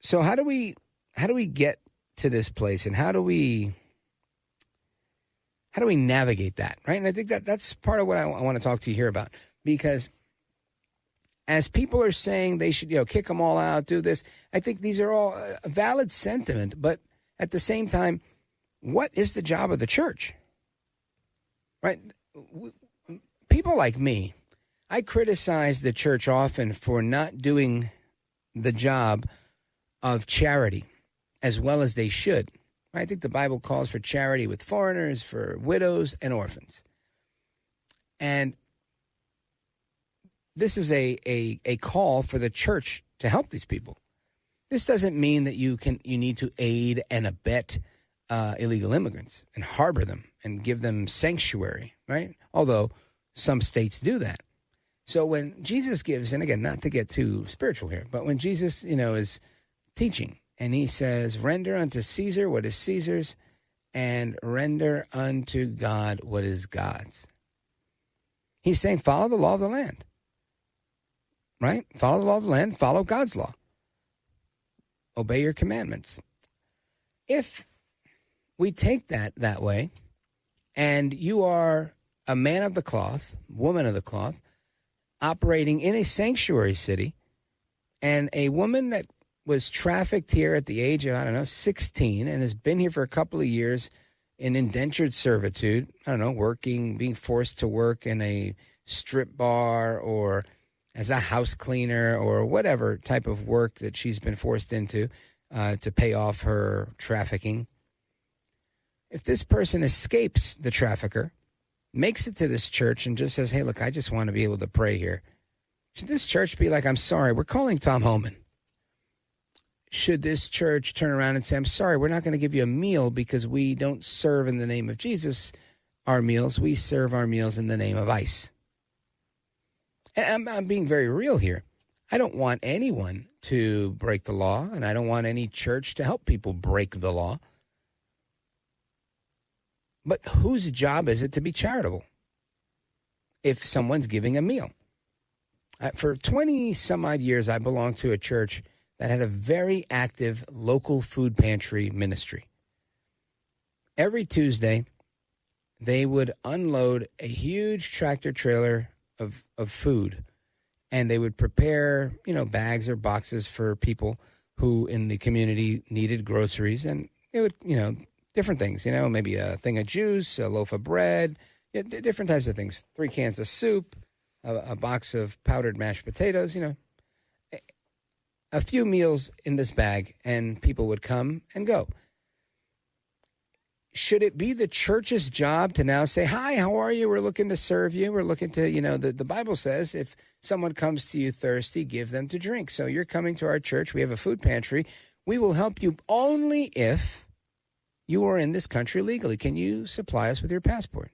Speaker 2: So how do we get to this place, and how do we navigate that, right? And I think that's part of what I want to talk to you here about, because as people are saying they should, kick them all out, do this, I think these are all a valid sentiment, but at the same time, what is the job of the church, right? People like me, I criticize the church often for not doing the job of charity as well as they should. I think the Bible calls for charity with foreigners, for widows and orphans. And this is a call for the church to help these people. This doesn't mean that you need to aid and abet illegal immigrants and harbor them and give them sanctuary, right? Although some states do that. So when Jesus gives, and again, not to get too spiritual here, but when Jesus, is teaching and he says, render unto Caesar what is Caesar's and render unto God what is God's. He's saying, follow the law of the land, right? Follow the law of the land, follow God's law. Obey your commandments. If we take that way, and you are a man of the cloth, woman of the cloth, operating in a sanctuary city, and a woman that was trafficked here at the age of, 16, and has been here for a couple of years in indentured servitude, working, being forced to work in a strip bar or as a house cleaner or whatever type of work that she's been forced into to pay off her trafficking. If this person escapes the trafficker, makes it to this church and just says, hey, look, I just want to be able to pray here, should this church be like, I'm sorry, we're calling Tom Homan? Should this church turn around and say, I'm sorry, we're not going to give you a meal because we don't serve in the name of Jesus our meals, we serve our meals in the name of ICE? And I'm being very real here. I don't want anyone to break the law, and I don't want any church to help people break the law. But whose job is it to be charitable if someone's giving a meal? For 20 some odd years, I belonged to a church that had a very active local food pantry ministry. Every Tuesday, they would unload a huge tractor trailer of food, and they would prepare, bags or boxes for people who in the community needed groceries, and it would, different things, maybe a thing of juice, a loaf of bread, different types of things, 3 cans of soup, a box of powdered mashed potatoes, a few meals in this bag, and people would come and go. Should it be the church's job to now say, hi, how are you? We're looking to serve you. We're looking to, the Bible says if someone comes to you thirsty, give them to drink. So you're coming to our church. We have a food pantry. We will help you only if you are in this country legally. Can you supply us with your passport?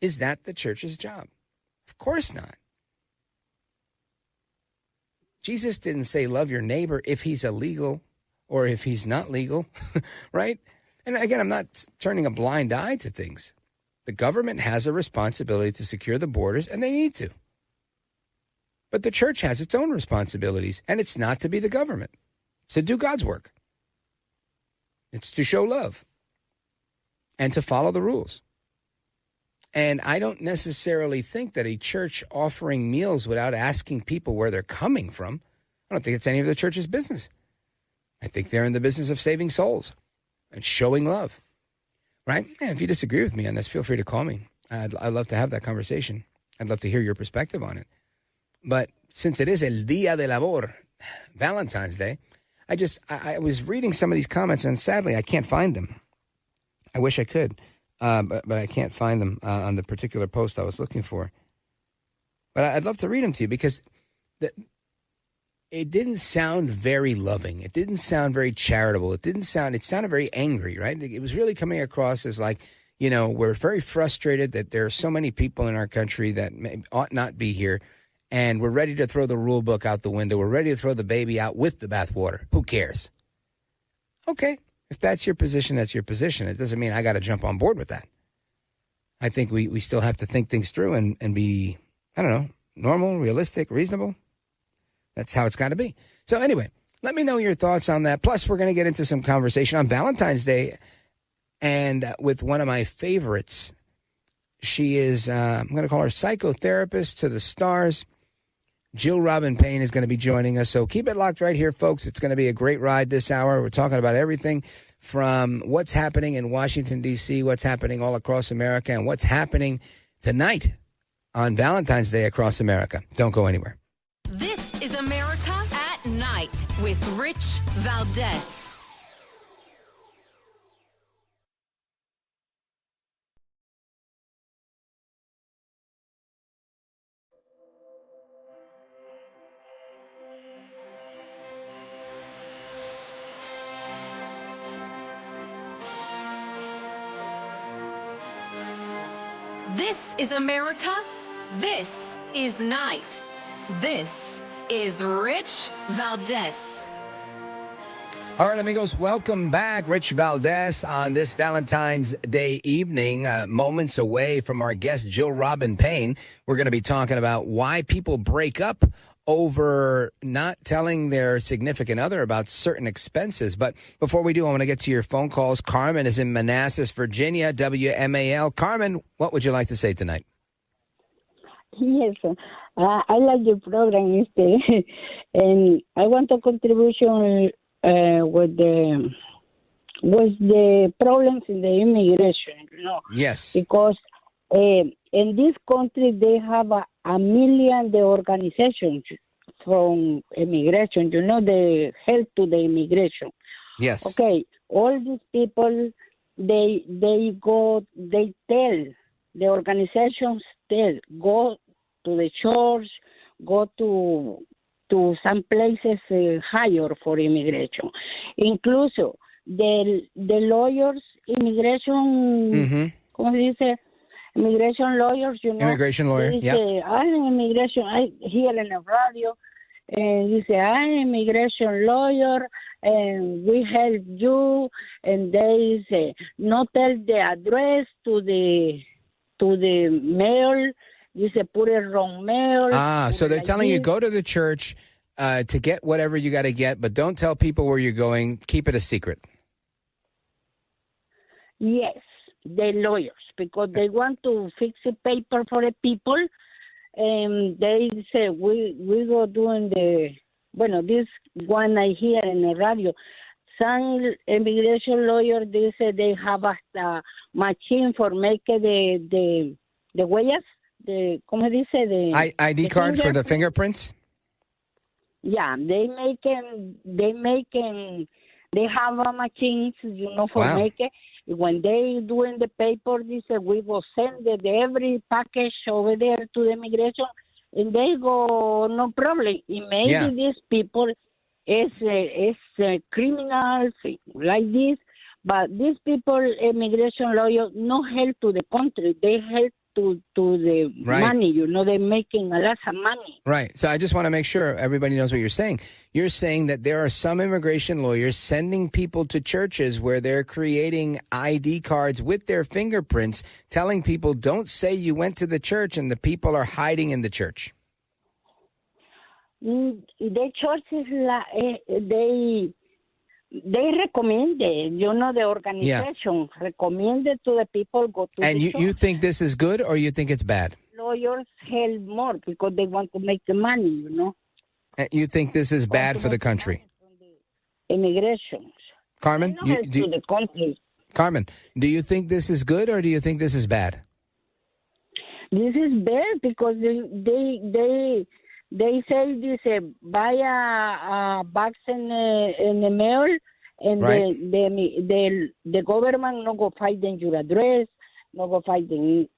Speaker 2: Is that the church's job? Of course not. Jesus didn't say love your neighbor if he's illegal or if he's not legal, right? And again, I'm not turning a blind eye to things. The government has a responsibility to secure the borders, and they need to. But the church has its own responsibilities, and it's not to be the government. It's to do God's work. It's to show love and to follow the rules. And I don't necessarily think that a church offering meals without asking people where they're coming from, I don't think it's any of the church's business. I think they're in the business of saving souls and showing love, right? Yeah, if you disagree with me on this, feel free to call me. I'd love to have that conversation. I'd love to hear your perspective on it. But since it is El Día de Labor, Valentine's Day, I was reading some of these comments, and sadly, I can't find them. I wish I could, but I can't find them on the particular post I was looking for. But I'd love to read them to you because it didn't sound very loving. It didn't sound very charitable. It sounded very angry, right? It was really coming across as like, you know, we're very frustrated that there are so many people in our country that ought not be here. And we're ready to throw the rule book out the window. We're ready to throw the baby out with the bathwater. Who cares? Okay. If that's your position, that's your position. It doesn't mean I got to jump on board with that. I think we still have to think things through and be, I don't know, normal, realistic, reasonable. That's how it's got to be. So anyway, let me know your thoughts on that. Plus, we're going to get into some conversation on Valentine's Day and with one of my favorites. She is, I'm going to call her psychotherapist to the stars. Jill Robin Payne is going to be joining us. So keep it locked right here, folks. It's going to be a great ride this hour. We're talking about everything from what's happening in Washington, D.C., what's happening all across America, and what's happening tonight on Valentine's Day across America. Don't go anywhere.
Speaker 1: This is America at Night with Rich Valdez. This is America. This is Night. This is Rich Valdez.
Speaker 2: All right, amigos, welcome back. Rich Valdez on this Valentine's Day evening, moments away from our guest, Jill Robin Payne. We're going to be talking about why people break up over not telling their significant other about certain expenses. But before we do, I want to get to your phone calls. Carmen is in Manassas, Virginia, WMAL. Carmen, what would you like to say tonight?
Speaker 12: Yes, I like your program, and I want a contribution with the problems in the immigration, you know.
Speaker 2: Yes.
Speaker 12: Because in this country, they have a million the organizations from immigration, you know, the help to the immigration.
Speaker 2: Yes.
Speaker 12: Okay, all these people, they tell, the organizations go to the church, go to some places higher for immigration. Incluso the lawyers, immigration, ¿cómo se dice? Immigration lawyers, you know.
Speaker 2: Immigration lawyer, yeah.
Speaker 12: I'm immigration, I hear in the radio, and you say, I'm immigration lawyer, and we help you, and they say, no tell the address to the mail. You say, put it wrong mail.
Speaker 2: So they're
Speaker 12: like
Speaker 2: telling you,
Speaker 12: this.
Speaker 2: go to the church to get whatever you got to get, but don't tell people where you're going. Keep it a secret.
Speaker 12: Yes, the lawyers, because they want to fix the paper for the people, and they say, we go doing this one I hear in the radio. Some immigration lawyers, they say they have a machine for making the huellas. ¿Cómo dice?
Speaker 2: ID card for the fingerprints?
Speaker 12: Yeah, they have a machines, you know, for making. When they doing the paper, they say, we will send every package over there to the immigration, and they go, no problem. And maybe these people is criminals like this, but these people, immigration lawyers, no help to the country. They help to the money. They're making a lot of money.
Speaker 2: Right. So I just want to make sure everybody knows what you're saying. You're saying that there are some immigration lawyers sending people to churches where they're creating ID cards with their fingerprints, telling people, don't say you went to the church, and the people are hiding in the church.
Speaker 12: The churches, they recommend it, the organization recommended to the people go to
Speaker 2: and
Speaker 12: the church.
Speaker 2: And you think this is good, or you think it's bad?
Speaker 12: Lawyers help more because they want to make the money,
Speaker 2: And you think this is bad for the country?
Speaker 12: Immigration.
Speaker 2: Carmen?
Speaker 12: To the country.
Speaker 2: Carmen, do you think this is good, or do you think this is bad?
Speaker 12: This is bad because they say this buy a box in the mail, and
Speaker 2: right.
Speaker 12: the government no go find your address, no go find the.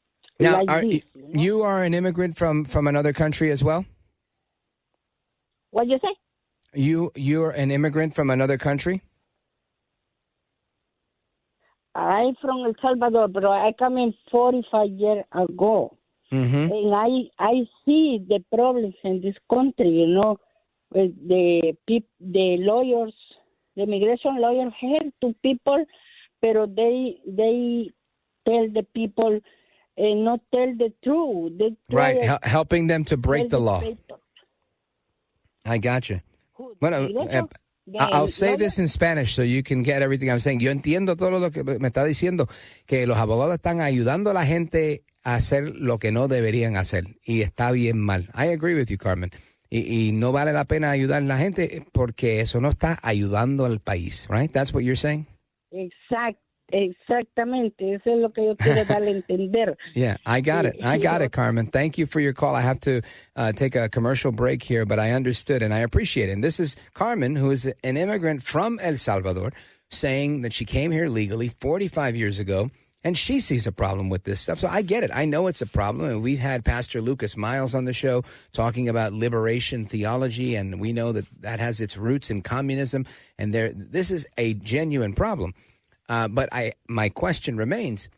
Speaker 2: Now,
Speaker 12: like
Speaker 2: you are an immigrant from another country as well?
Speaker 12: What you say?
Speaker 2: You're an immigrant from another country?
Speaker 12: I'm from El Salvador, but I came in 45 years ago.
Speaker 2: Mm-hmm.
Speaker 12: And I see the problems in this country, with the lawyers, the immigration lawyers help to people, but they tell the people and not tell the truth.
Speaker 2: Right, helping them to break the law. I got you. Bueno, I'll say this in Spanish so you can get everything I'm saying. Yo entiendo todo lo que me está diciendo, que los abogados están ayudando a la gente a hacer lo que no deberían hacer, y está bien mal. I agree with you, Carmen. Y no vale la pena ayudar a la gente porque eso no está ayudando al país, right? That's what you're saying?
Speaker 12: Exactamente. Eso es lo que yo quiero darle a entender.
Speaker 2: Yeah, I got it, Carmen. Thank you for your call. I have to take a commercial break here, but I understood and I appreciate it. And this is Carmen, who is an immigrant from El Salvador, saying that she came here legally 45 years ago, and she sees a problem with this stuff. So I get it. I know it's a problem. And we've had Pastor Lucas Miles on the show talking about liberation theology, and we know that has its roots in communism. And this is a genuine problem. But my question remains,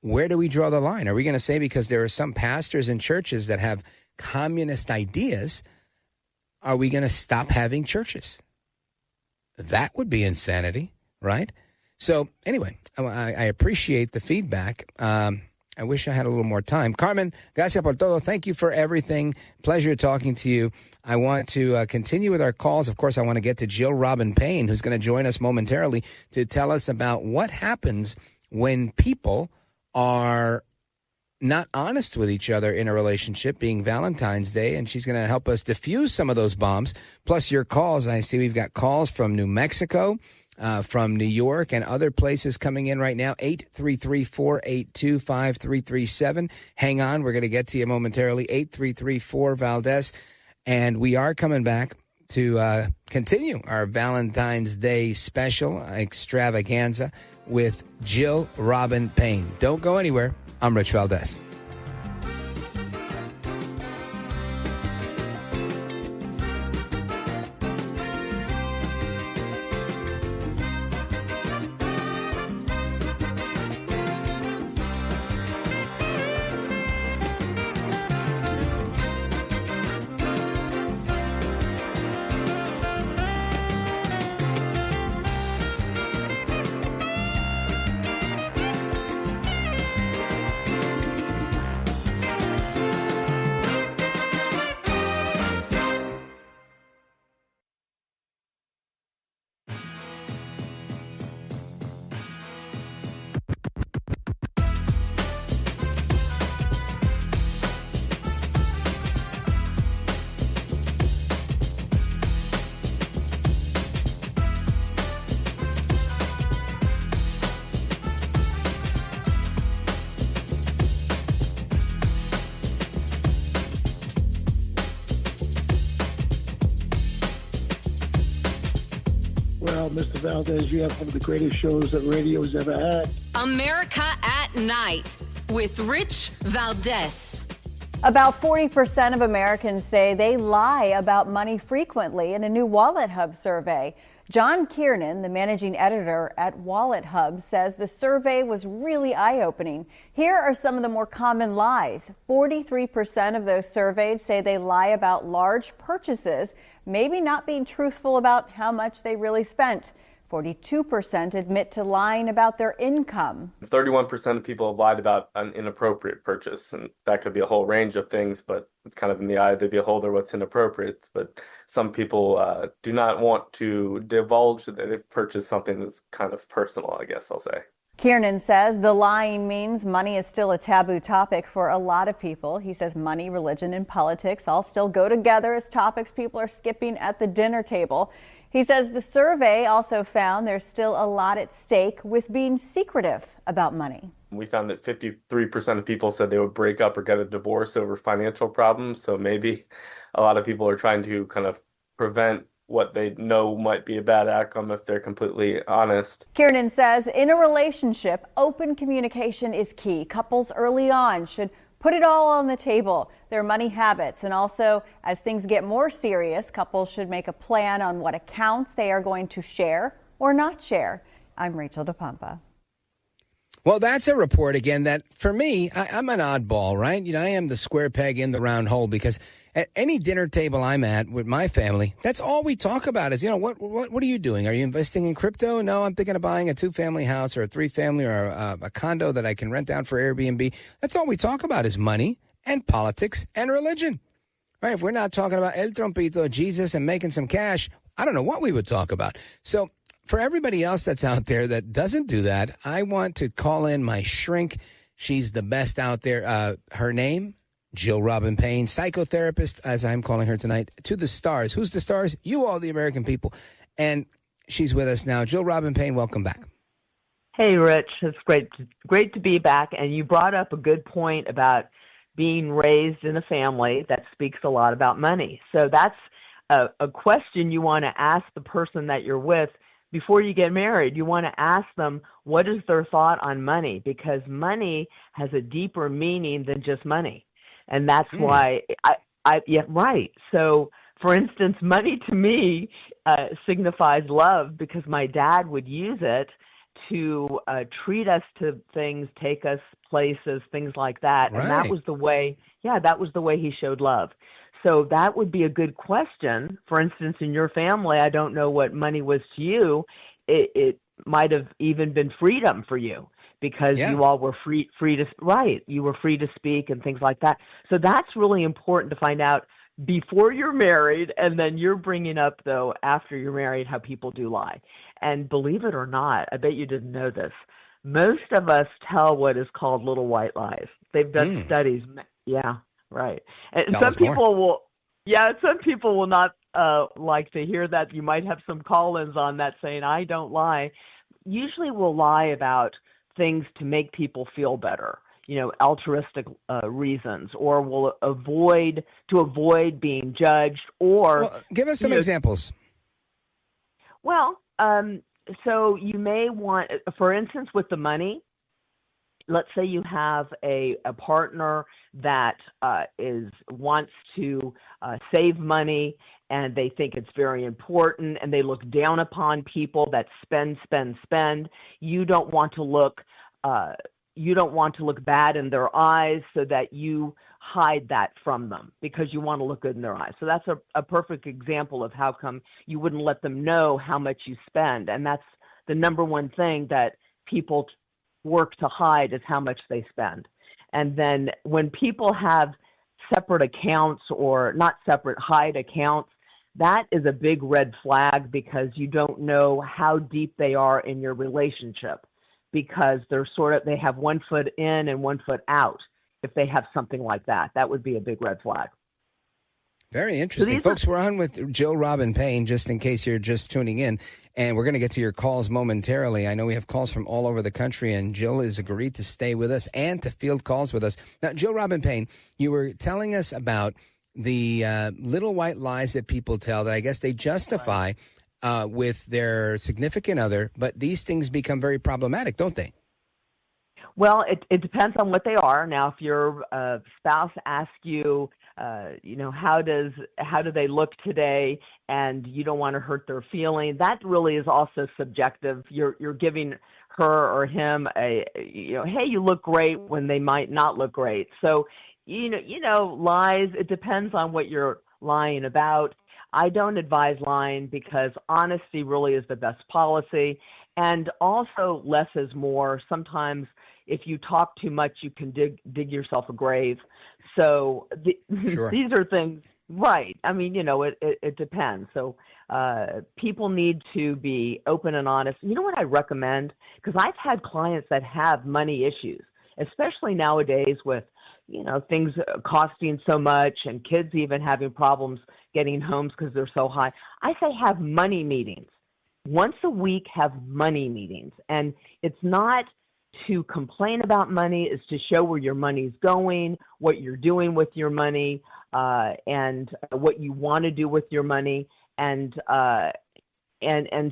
Speaker 2: where do we draw the line? Are we going to say because there are some pastors and churches that have communist ideas, are we going to stop having churches? That would be insanity, right? So anyway, I appreciate the feedback. I wish I had a little more time. Carmen, gracias por todo. Thank you for everything. Pleasure talking to you. I want to continue with our calls. Of course, I want to get to Jill Robin Payne, who's going to join us momentarily to tell us about what happens when people are not honest with each other in a relationship, being Valentine's Day, and she's going to help us diffuse some of those bombs. Plus your calls. I see we've got calls from New Mexico, from New York, and other places coming in right now. 833-482-5337. Hang on. We're going to get to you momentarily. 833-4-VALDEZ. And we are coming back to continue our Valentine's Day special extravaganza with Jill Robin Payne. Don't go anywhere. I'm Rich Valdez.
Speaker 5: Well, Mr. Valdez, you have one of the greatest shows that radio's ever had.
Speaker 1: America at Night with Rich Valdez.
Speaker 13: About 40% of Americans say they lie about money frequently in a new Wallet Hub survey. John Kiernan, the managing editor at Wallet Hub, says the survey was really eye-opening. Here are some of the more common lies. 43% of those surveyed say they lie about large purchases, maybe not being truthful about how much they really spent. 42% admit to lying about their income.
Speaker 14: 31% of people have lied about an inappropriate purchase, and that could be a whole range of things, but it's kind of in the eye of the beholder what's inappropriate. But some people do not want to divulge that they've purchased something that's kind of personal, I guess I'll say.
Speaker 13: Kiernan says the lying means money is still a taboo topic for a lot of people. He says money, religion, and politics all still go together as topics people are skipping at the dinner table. He says the survey also found there's still a lot at stake with being secretive about money.
Speaker 14: We found that 53% of people said they would break up or get a divorce over financial problems. So maybe a lot of people are trying to kind of prevent what they know might be a bad outcome if they're completely honest.
Speaker 13: Kiernan says in a relationship, open communication is key. Couples early on should put it all on the table, their money habits, and also as things get more serious, couples should make a plan on what accounts they are going to share or not share. I'm Rachel DePompa.
Speaker 2: Well, that's a report again that for me, I'm an oddball, right? I am the square peg in the round hole because at any dinner table I'm at with my family, that's all we talk about is, what are you doing? Are you investing in crypto? No, I'm thinking of buying a 2-family house or a 3-family or a condo that I can rent out for Airbnb. That's all we talk about is money and politics and religion, right? If we're not talking about El Trompito, Jesus, and making some cash, I don't know what we would talk about. So for everybody else that's out there that doesn't do that, I want to call in my shrink. She's the best out there. Her name, Jill Robin Payne, psychotherapist, as I'm calling her tonight, to the stars. Who's the stars? You all, the American people. And she's with us now. Jill Robin Payne, welcome back.
Speaker 15: Hey, Rich. It's great to be back. And you brought up a good point about being raised in a family that speaks a lot about money. So that's a question you want to ask the person that you're with before you get married. You want to ask them, what is their thought on money? Because money has a deeper meaning than just money. And that's why yeah, right. So for instance, money to me signifies love because my dad would use it to treat us to things, take us places, things like that.
Speaker 2: Right.
Speaker 15: And that was the way he showed love. So that would be a good question. For instance, in your family, I don't know what money was to you. It might have even been freedom for you because you all were free to, right. You were free to speak and things like that. So that's really important to find out before you're married. And then you're bringing up, though, after you're married, how people do lie. And believe it or not, I bet you didn't know this. Most of us tell what is called little white lies. They've done studies. Yeah. Right. And some people will not like to hear that. You might have some call-ins on that saying, I don't lie. Usually we'll lie about things to make people feel better, altruistic reasons, or will avoid being judged or...
Speaker 2: Well, give us some examples.
Speaker 15: Well, so you may want, for instance, with the money, let's say you have a partner that wants to save money and they think it's very important and they look down upon people that spend. You don't want to look bad in their eyes so that you hide that from them because you want to look good in their eyes. So that's a perfect example of how come you wouldn't let them know how much you spend. And that's the number one thing that people work to hide is how much they spend. And then when people have separate accounts or not separate, hide accounts, that is a big red flag because you don't know how deep they are in your relationship because they have one foot in and one foot out. If they have something like that, that would be a big red flag.
Speaker 2: Very interesting. Folks, we're on with Jill Robin Payne, just in case you're just tuning in. And we're going to get to your calls momentarily. I know we have calls from all over the country, and Jill has agreed to stay with us and to field calls with us. Now, Jill Robin Payne, you were telling us about the little white lies that people tell that I guess they justify with their significant other, but these things become very problematic, don't they?
Speaker 15: Well, it depends on what they are. Now, if your spouse asks you, how do they look today, and you don't want to hurt their feeling. That really is also subjective. You're giving her or him hey, you look great, when they might not look great. So, lies, it depends on what you're lying about. I don't advise lying because honesty really is the best policy. And also less is more. Sometimes if you talk too much, you can dig yourself a grave. So
Speaker 2: Sure.
Speaker 15: these are things, right? I mean, it depends. So people need to be open and honest. You know what I recommend? Because I've had clients that have money issues, especially nowadays with, things costing so much and kids even having problems getting homes because they're so high. I say have money meetings. Once a week, have money meetings. And it's not to complain about money, it's to show where your money's going, what you're doing with your money, and what you want to do with your money. And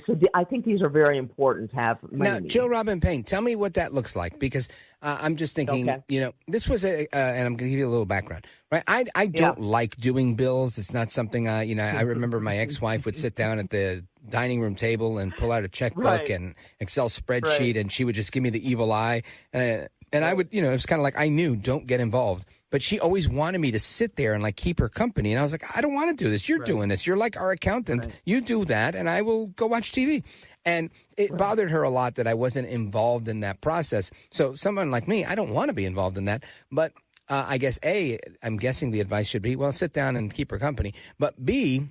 Speaker 15: so I think these are very important to have money
Speaker 2: Now,
Speaker 15: meetings.
Speaker 2: Jill Robin Payne, tell me what that looks like, because I'm just thinking,
Speaker 15: Okay.
Speaker 2: this was and I'm going to give you a little background, right? I don't like doing bills. It's not something I remember my ex-wife would sit down at the dining room table and pull out a checkbook
Speaker 15: Right.
Speaker 2: and Excel spreadsheet,
Speaker 15: Right.
Speaker 2: and she would just give me the evil eye. And I would, it was kind of like, I knew, don't get involved. But she always wanted me to sit there and keep her company. And I was like, I don't want to do this. You're doing this. You're like our accountant.
Speaker 15: Right.
Speaker 2: You do that, and I will go watch TV. And it bothered her a lot that I wasn't involved in that process. So someone like me, I don't want to be involved in that. But I guess, A, I'm guessing the advice should be, well, sit down and keep her company. But B,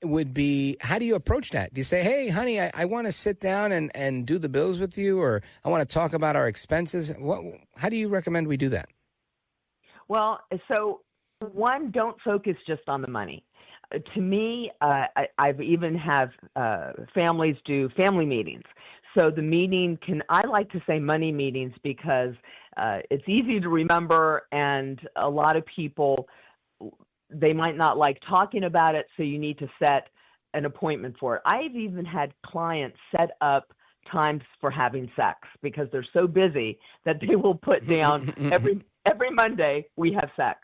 Speaker 2: would be, how do you approach that? Do you say, hey, honey, I want to sit down and do the bills with you, or I want to talk about our expenses? How do you recommend we do that?
Speaker 15: Well, so one, don't focus just on the money. To me, I've even have families do family meetings. So the meeting I like to say money meetings because it's easy to remember, and a lot of people, they might not like talking about it, so you need to set an appointment for it. I've even had clients set up times for having sex because they're so busy that they will put down every Monday we have sex.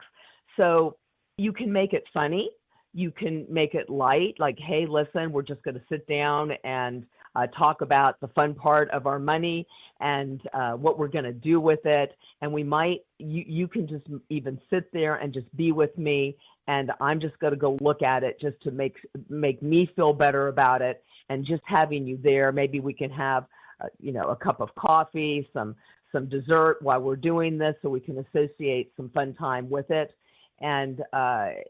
Speaker 15: So you can make it funny. You can make it light, like, hey, listen, we're just going to sit down and talk about the fun part of our money and what we're going to do with it. And you can just even sit there and just be with me, and I'm just going to go look at it just to make me feel better about it. And just having you there, maybe we can have, a cup of coffee, some dessert while we're doing this, so we can associate some fun time with it. And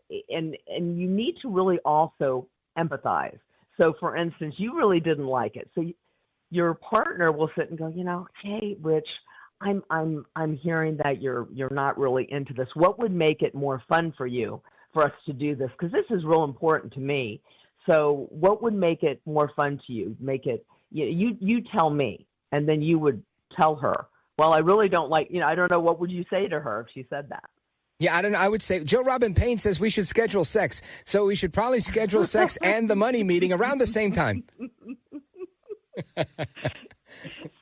Speaker 15: you need to really also empathize. So, for instance, you really didn't like it, so your partner will sit and go, hey, Rich, I'm hearing that you're not really into this. What would make it more fun for you for us to do this? Because this is real important to me. So, what would make it more fun to you? Make it you tell me, and then you would tell her. Well, I really don't like. I don't know. What would you say to her if she said that?
Speaker 2: Yeah, I don't know. I would say Jill Robin Payne says we should schedule sex. So we should probably schedule sex and the money meeting around the same time.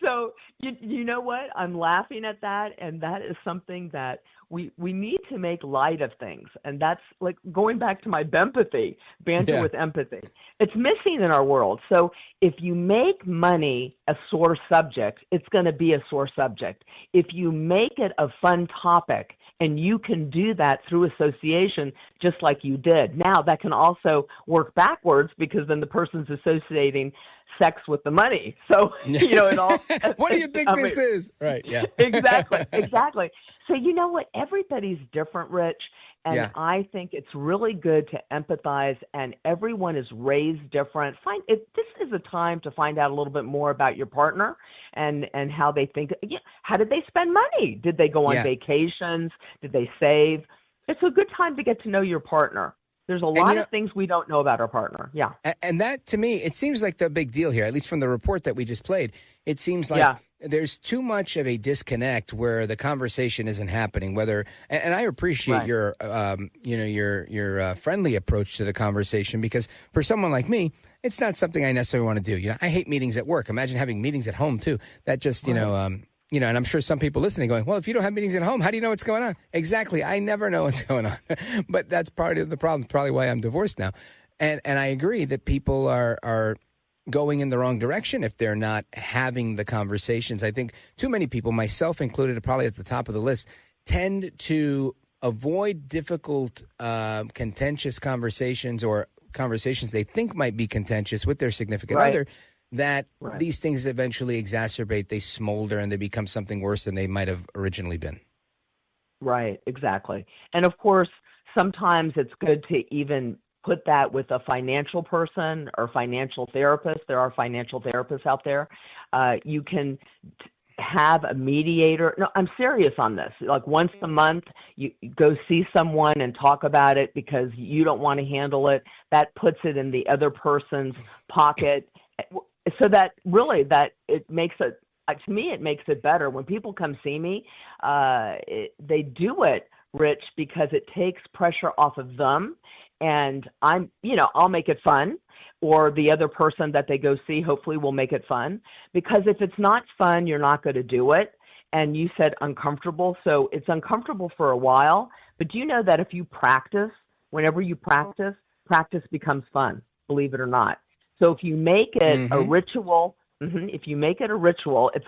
Speaker 15: So you know what? I'm laughing at that, and that is something that we need to make light of things. And that's like going back to my bempathy, banter with empathy. It's missing in our world. So if you make money a sore subject, it's going to be a sore subject. If you make it a fun topic, and you can do that through association, just like you did. Now, that can also work backwards because then the person's associating sex with the money. So, it all.
Speaker 2: What do you think this is? Right, yeah.
Speaker 15: Exactly. So, you know what? Everybody's different, Rich. And I think it's really good to empathize, and everyone is raised different. This is a time to find out a little bit more about your partner and how they think. How did they spend money? Did they go on vacations? Did they save? It's a good time to get to know your partner. There's a lot of things we don't know about our partner. Yeah.
Speaker 2: And that, to me, it seems like the big deal here, at least from the report that we just played. It seems like there's too much of a disconnect where the conversation isn't happening. And I appreciate your friendly approach to the conversation, because for someone like me, it's not something I necessarily want to do. I hate meetings at work. Imagine having meetings at home too. That just, and I'm sure some people listening going, well, if you don't have meetings at home, how do you know what's going on? Exactly. I never know what's going on. But that's part of the problem. It's probably why I'm divorced now. And I agree that people are going in the wrong direction if they're not having the conversations. I think too many people, myself included, probably at the top of the list, tend to avoid difficult, contentious conversations or conversations they think might be contentious with their significant other, that these things eventually exacerbate, they smolder, and they become something worse than they might have originally been.
Speaker 15: Right, exactly. And of course, sometimes it's good to even put that with a financial person or financial therapist. There are financial therapists out there. You can have a mediator. No, I'm serious on this. Like once a month, you go see someone and talk about it because you don't want to handle it. That puts it in the other person's pocket. So that really, that it makes it, to me, it makes it better. When people come see me, they do it, Rich, because it takes pressure off of them. And I'll make it fun, or the other person that they go see hopefully will make it fun. Because if it's not fun, you're not going to do it. And you said uncomfortable, so it's uncomfortable for a while. But do you know that if you practice, whenever you practice becomes fun, believe it or not. So if you make it a ritual, if you make it a ritual, it's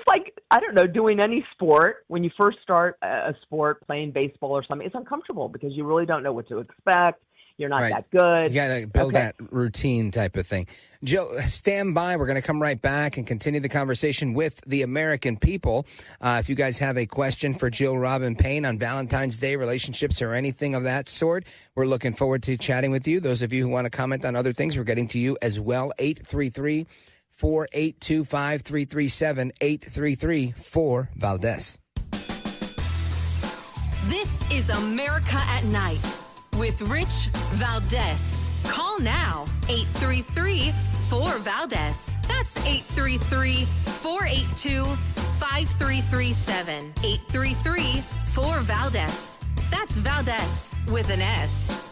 Speaker 15: like, I don't know, doing any sport. When you first start a sport, playing baseball or something, it's uncomfortable because you really don't know what to expect. You're not that good.
Speaker 2: You got to build that routine type of thing. Jill, stand by. We're going to come right back and continue the conversation with the American people. If you guys have a question for Jill Robin Payne on Valentine's Day, relationships, or anything of that sort, we're looking forward to chatting with you. Those of you who want to comment on other things, we're getting to you as well. 833-482-5337, 833-4-VALDEZ.
Speaker 1: This is America at Night with Rich Valdez. Call now, 833-4-VALDEZ. That's 833-482-5337. 833-4-VALDEZ. That's Valdez with an S.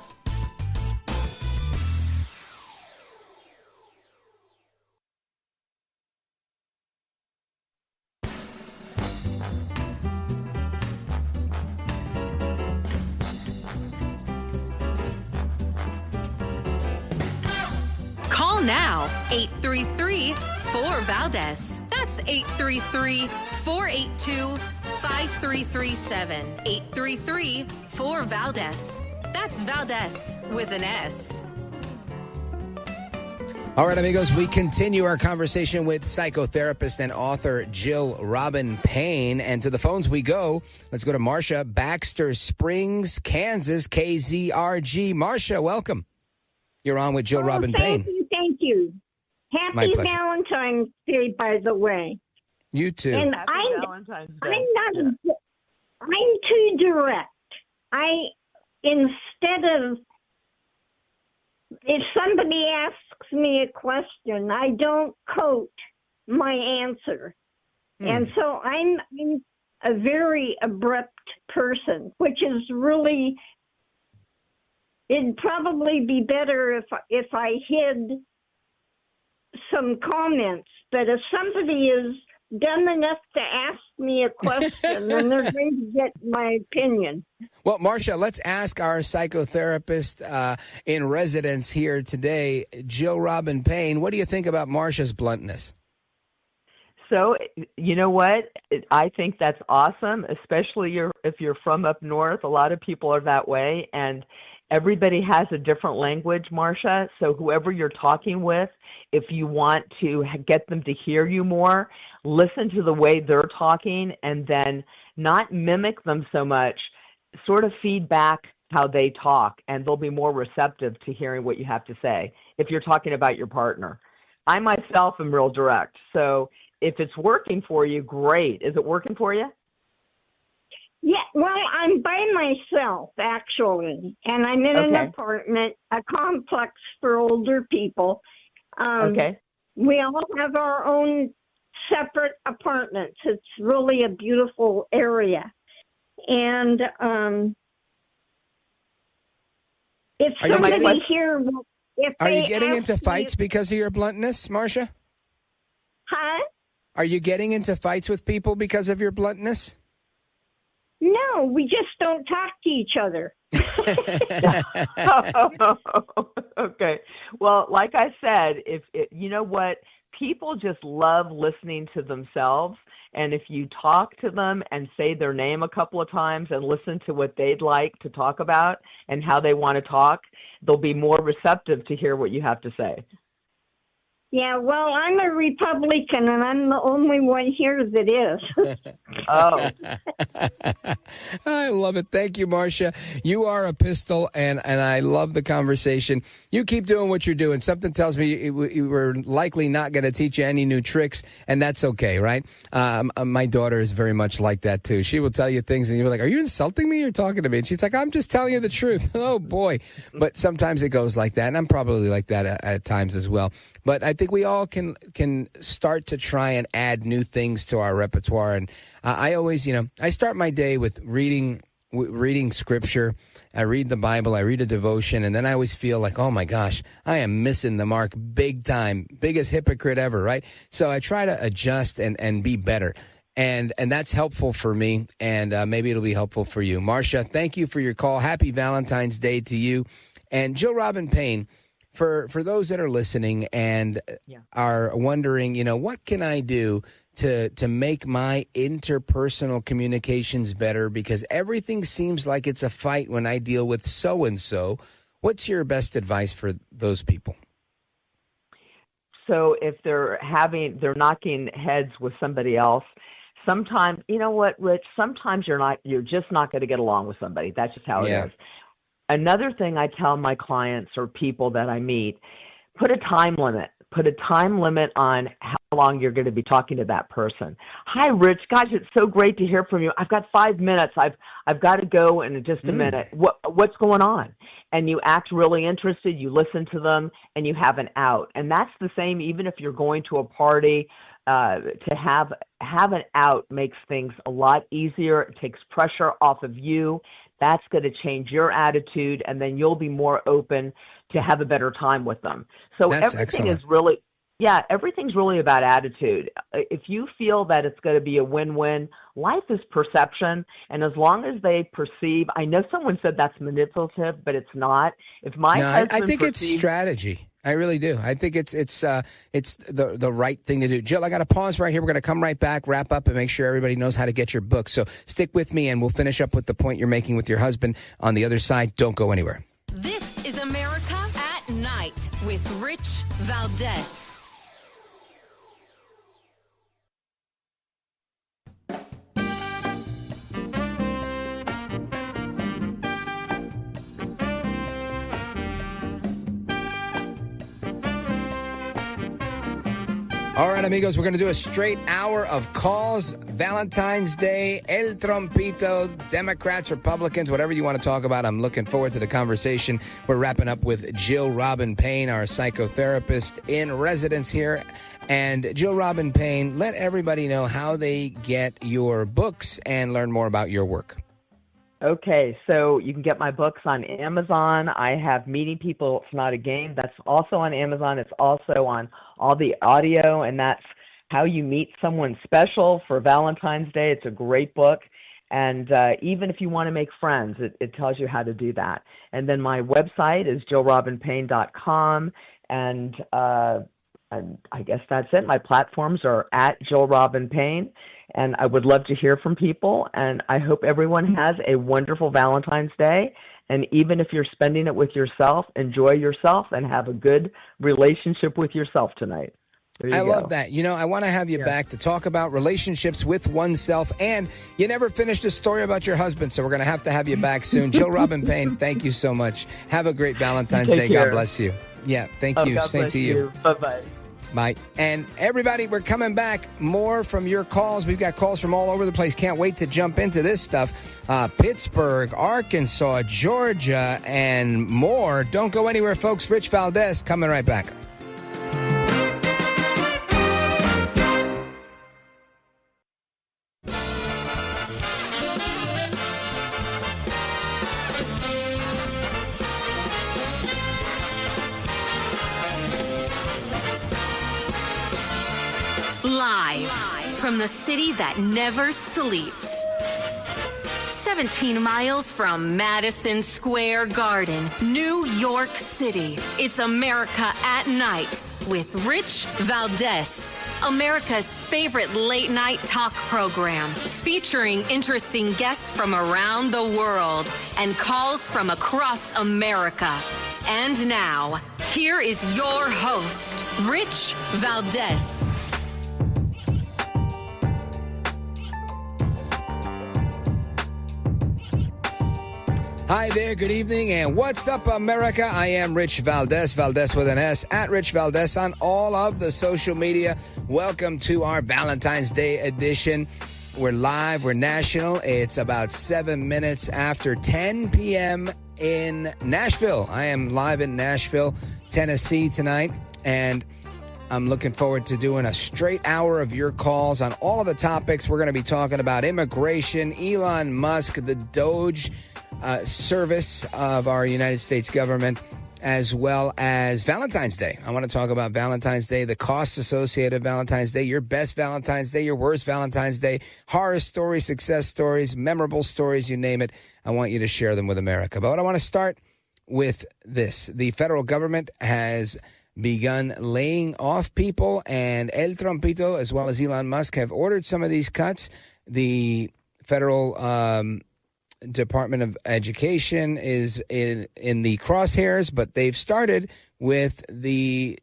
Speaker 1: Call now, 833-4-VALDEZ. That's 833-482-5337. 833-4-VALDEZ. That's Valdez with an S.
Speaker 2: All right, amigos, we continue our conversation with psychotherapist and author Jill Robin Payne. And to the phones we go. Let's go to Marcia, Baxter Springs, Kansas, KZRG. Marcia, welcome. You're on with Jill Robin Payne.
Speaker 16: Thank you. Happy Valentine's Day, by the way.
Speaker 2: You too.
Speaker 16: And I'm too direct. Instead of, if somebody asks me a question, I don't quote my answer. And so I'm a very abrupt person, which is really, it'd probably be better if I hid some comments. But if somebody is dumb enough to ask me a question, then they're going to get my opinion.
Speaker 2: Well, Marcia, let's ask our psychotherapist in residence here today, Jill Robin Payne. What do you think about Marcia's bluntness?
Speaker 15: So, you know what? I think that's awesome, especially if you're from up north. A lot of people are that way, and everybody has a different language, Marcia. So whoever you're talking with, if you want to get them to hear you more, listen to the way they're talking and then not mimic them so much, sort of feedback how they talk, and they'll be more receptive to hearing what you have to say if you're talking about your partner. I myself am real direct. So if it's working for you, great. Is it working for you?
Speaker 16: Yeah, well, I'm by myself, actually, and I'm in an apartment, a complex for older people. We all have our own separate apartments. It's really a beautiful area. And if somebody here...
Speaker 2: Are you getting into fights because of your bluntness, Marcia?
Speaker 16: Huh?
Speaker 2: Are you getting into fights with people because of your bluntness?
Speaker 16: No, we just don't talk to each other.
Speaker 15: Okay. Well, like I said, you know what? People just love listening to themselves. And if you talk to them and say their name a couple of times and listen to what they'd like to talk about and how they want to talk, they'll be more receptive to hear what you have to say.
Speaker 16: Yeah, well, I'm a Republican, and I'm the only one here that is.
Speaker 15: Oh.
Speaker 2: I love it. Thank you, Marcia. You are a pistol, and I love the conversation. You keep doing what you're doing. Something tells me you were likely not going to teach you any new tricks, and that's okay, right? My daughter is very much like that, too. She will tell you things, and you're like, are you insulting me or talking to me? And she's like, I'm just telling you the truth. Oh, boy. But sometimes it goes like that, and I'm probably like that at times as well. But I think we all can start to try and add new things to our repertoire. And I always, I start my day with reading scripture. I read the Bible. I read a devotion. And then I always feel like, oh, my gosh, I am missing the mark big time. Biggest hypocrite ever, right? So I try to adjust and be better. And that's helpful for me. And maybe it'll be helpful for you. Marcia, thank you for your call. Happy Valentine's Day to you. And Jill Robin Payne, for those that are listening and are wondering, what can I do to make my interpersonal communications better? Because everything seems like it's a fight when I deal with so-and-so. What's your best advice for those people?
Speaker 15: So if they're knocking heads with somebody else, sometimes, you know what, Rich, sometimes you're just not going to get along with somebody. That's just how it is. Another thing I tell my clients or people that I meet, put a time limit. Put a time limit on how long you're going to be talking to that person. Hi, Rich. Gosh, it's so great to hear from you. I've got 5 minutes. I've got to go in just a minute. What's going on? And you act really interested. You listen to them, and you have an out. And that's the same even if you're going to a party. To have an out makes things a lot easier. It takes pressure off of you. That's going to change your attitude, and then you'll be more open to have a better time with them. So everything's really about attitude. If you feel that it's going to be a win-win, life is perception, and as long as they perceive, I know someone said that's manipulative, but it's not.
Speaker 2: I think it's strategy. I really do. I think it's the right thing to do. Jill, I got to pause right here. We're going to come right back, wrap up, and make sure everybody knows how to get your book. So stick with me, and we'll finish up with the point you're making with your husband on the other side. Don't go anywhere.
Speaker 1: This is America at Night with Rich Valdez.
Speaker 2: All right, amigos, we're going to do a straight hour of calls. Valentine's Day, El Trompito, Democrats, Republicans, whatever you want to talk about. I'm looking forward to the conversation. We're wrapping up with Jill Robin Payne, our psychotherapist in residence here. And Jill Robin Payne, let everybody know how they get your books and learn more about your work.
Speaker 15: Okay, so you can get my books on Amazon. I have Meeting People, It's Not a Game. That's also on Amazon. It's also on all the audio, and that's How You Meet Someone Special for Valentine's Day. It's a great book. And even if you want to make friends, it tells you how to do that. And then my website is jillrobinpayne.com. And I guess that's it. My platforms are at Jill Robin Payne. And I would love to hear from people. And I hope everyone has a wonderful Valentine's Day. And even if you're spending it with yourself, enjoy yourself and have a good relationship with yourself tonight.
Speaker 2: I love that. I want to have you back to talk about relationships with oneself. And you never finished a story about your husband, so we're going to have you back soon. Jill Robin Payne, thank you so much. Have a great Valentine's Day.
Speaker 15: Care.
Speaker 2: God bless you. Yeah, thank you.
Speaker 15: God
Speaker 2: Same
Speaker 15: bless
Speaker 2: to you.
Speaker 15: Bye-bye.
Speaker 2: Bye. And everybody, we're coming back. More from your calls. We've got calls from all over the place. Can't wait to jump into this stuff. Pittsburgh, Arkansas, Georgia, and more. Don't go anywhere, folks. Rich Valdez coming right back.
Speaker 1: Live from the city that never sleeps. 17 miles from Madison Square Garden, New York City. It's America at Night with Rich Valdez, America's favorite late night talk program, featuring interesting guests from around the world and calls from across America. And now, here is your host, Rich Valdez.
Speaker 2: Hi there, good evening, and what's up, America? I am Rich Valdez, Valdez with an S, at Rich Valdez on all of the social media. Welcome to our Valentine's Day edition. We're live, we're national. It's about 7 minutes after 10 p.m. in Nashville. I am live in Nashville, Tennessee tonight, and I'm looking forward to doing a straight hour of your calls on all of the topics. We're going to be talking about immigration, Elon Musk, the DOGE service of our United States government, as well as Valentine's Day. I want to talk about Valentine's Day, the costs associated with Valentine's Day, your best Valentine's Day, your worst Valentine's Day, horror stories, success stories, memorable stories, you name it. I want you to share them with America. But I want to start with this. The federal government has begun laying off people, and El Trompito, as well as Elon Musk, have ordered some of these cuts. The federal Department of Education is in the crosshairs, but they've started with the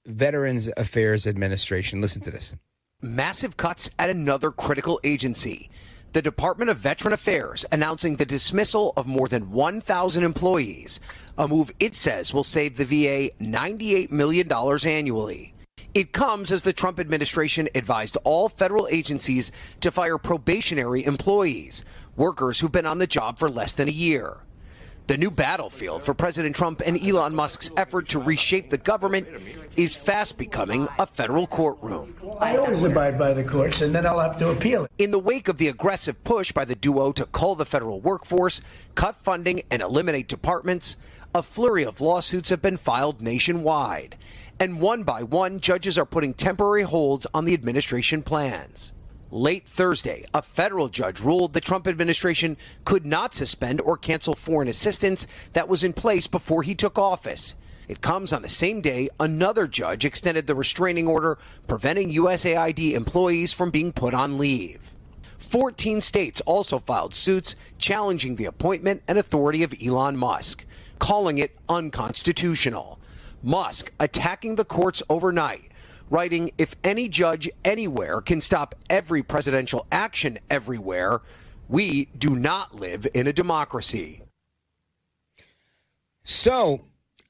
Speaker 2: Veterans Affairs Administration. Listen to this.
Speaker 17: Massive cuts at another critical agency. The Department of Veteran Affairs announcing the dismissal of more than 1,000 employees, a move it says will save the VA $98 million annually. It comes as the Trump administration advised all federal agencies to fire probationary employees, workers who've been on the job for less than a year. The new battlefield for President Trump and Elon Musk's effort to reshape the government is fast becoming a federal courtroom.
Speaker 18: I always abide by the courts, and then I'll have to appeal it.
Speaker 17: In the wake of the aggressive push by the duo to cull the federal workforce, cut funding, and eliminate departments, a flurry of lawsuits have been filed nationwide. And one by one, judges are putting temporary holds on the administration plans. Late Thursday, a federal judge ruled the Trump administration could not suspend or cancel foreign assistance that was in place before he took office. It comes on the same day another judge extended the restraining order preventing USAID employees from being put on leave. 14 states also filed suits challenging the appointment and authority of Elon Musk, calling it unconstitutional. Musk attacking the courts overnight, writing, "If any judge anywhere can stop every presidential action everywhere, we do not live in a democracy."
Speaker 2: So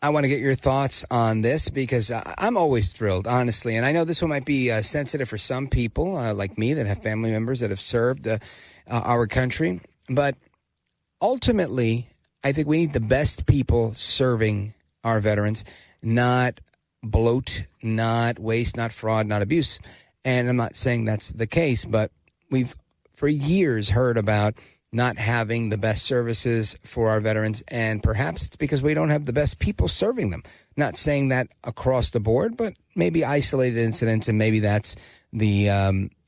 Speaker 2: I want to get your thoughts on this because I'm always thrilled, honestly. And I know this one might be sensitive for some people like me that have family members that have served our country. But ultimately, I think we need the best people serving our veterans, not bloat, not waste, not fraud, not abuse. And I'm not saying that's the case, but we've for years heard about not having the best services for our veterans, and perhaps it's because we don't have the best people serving them. Not saying that across the board, but maybe isolated incidents, and maybe that's the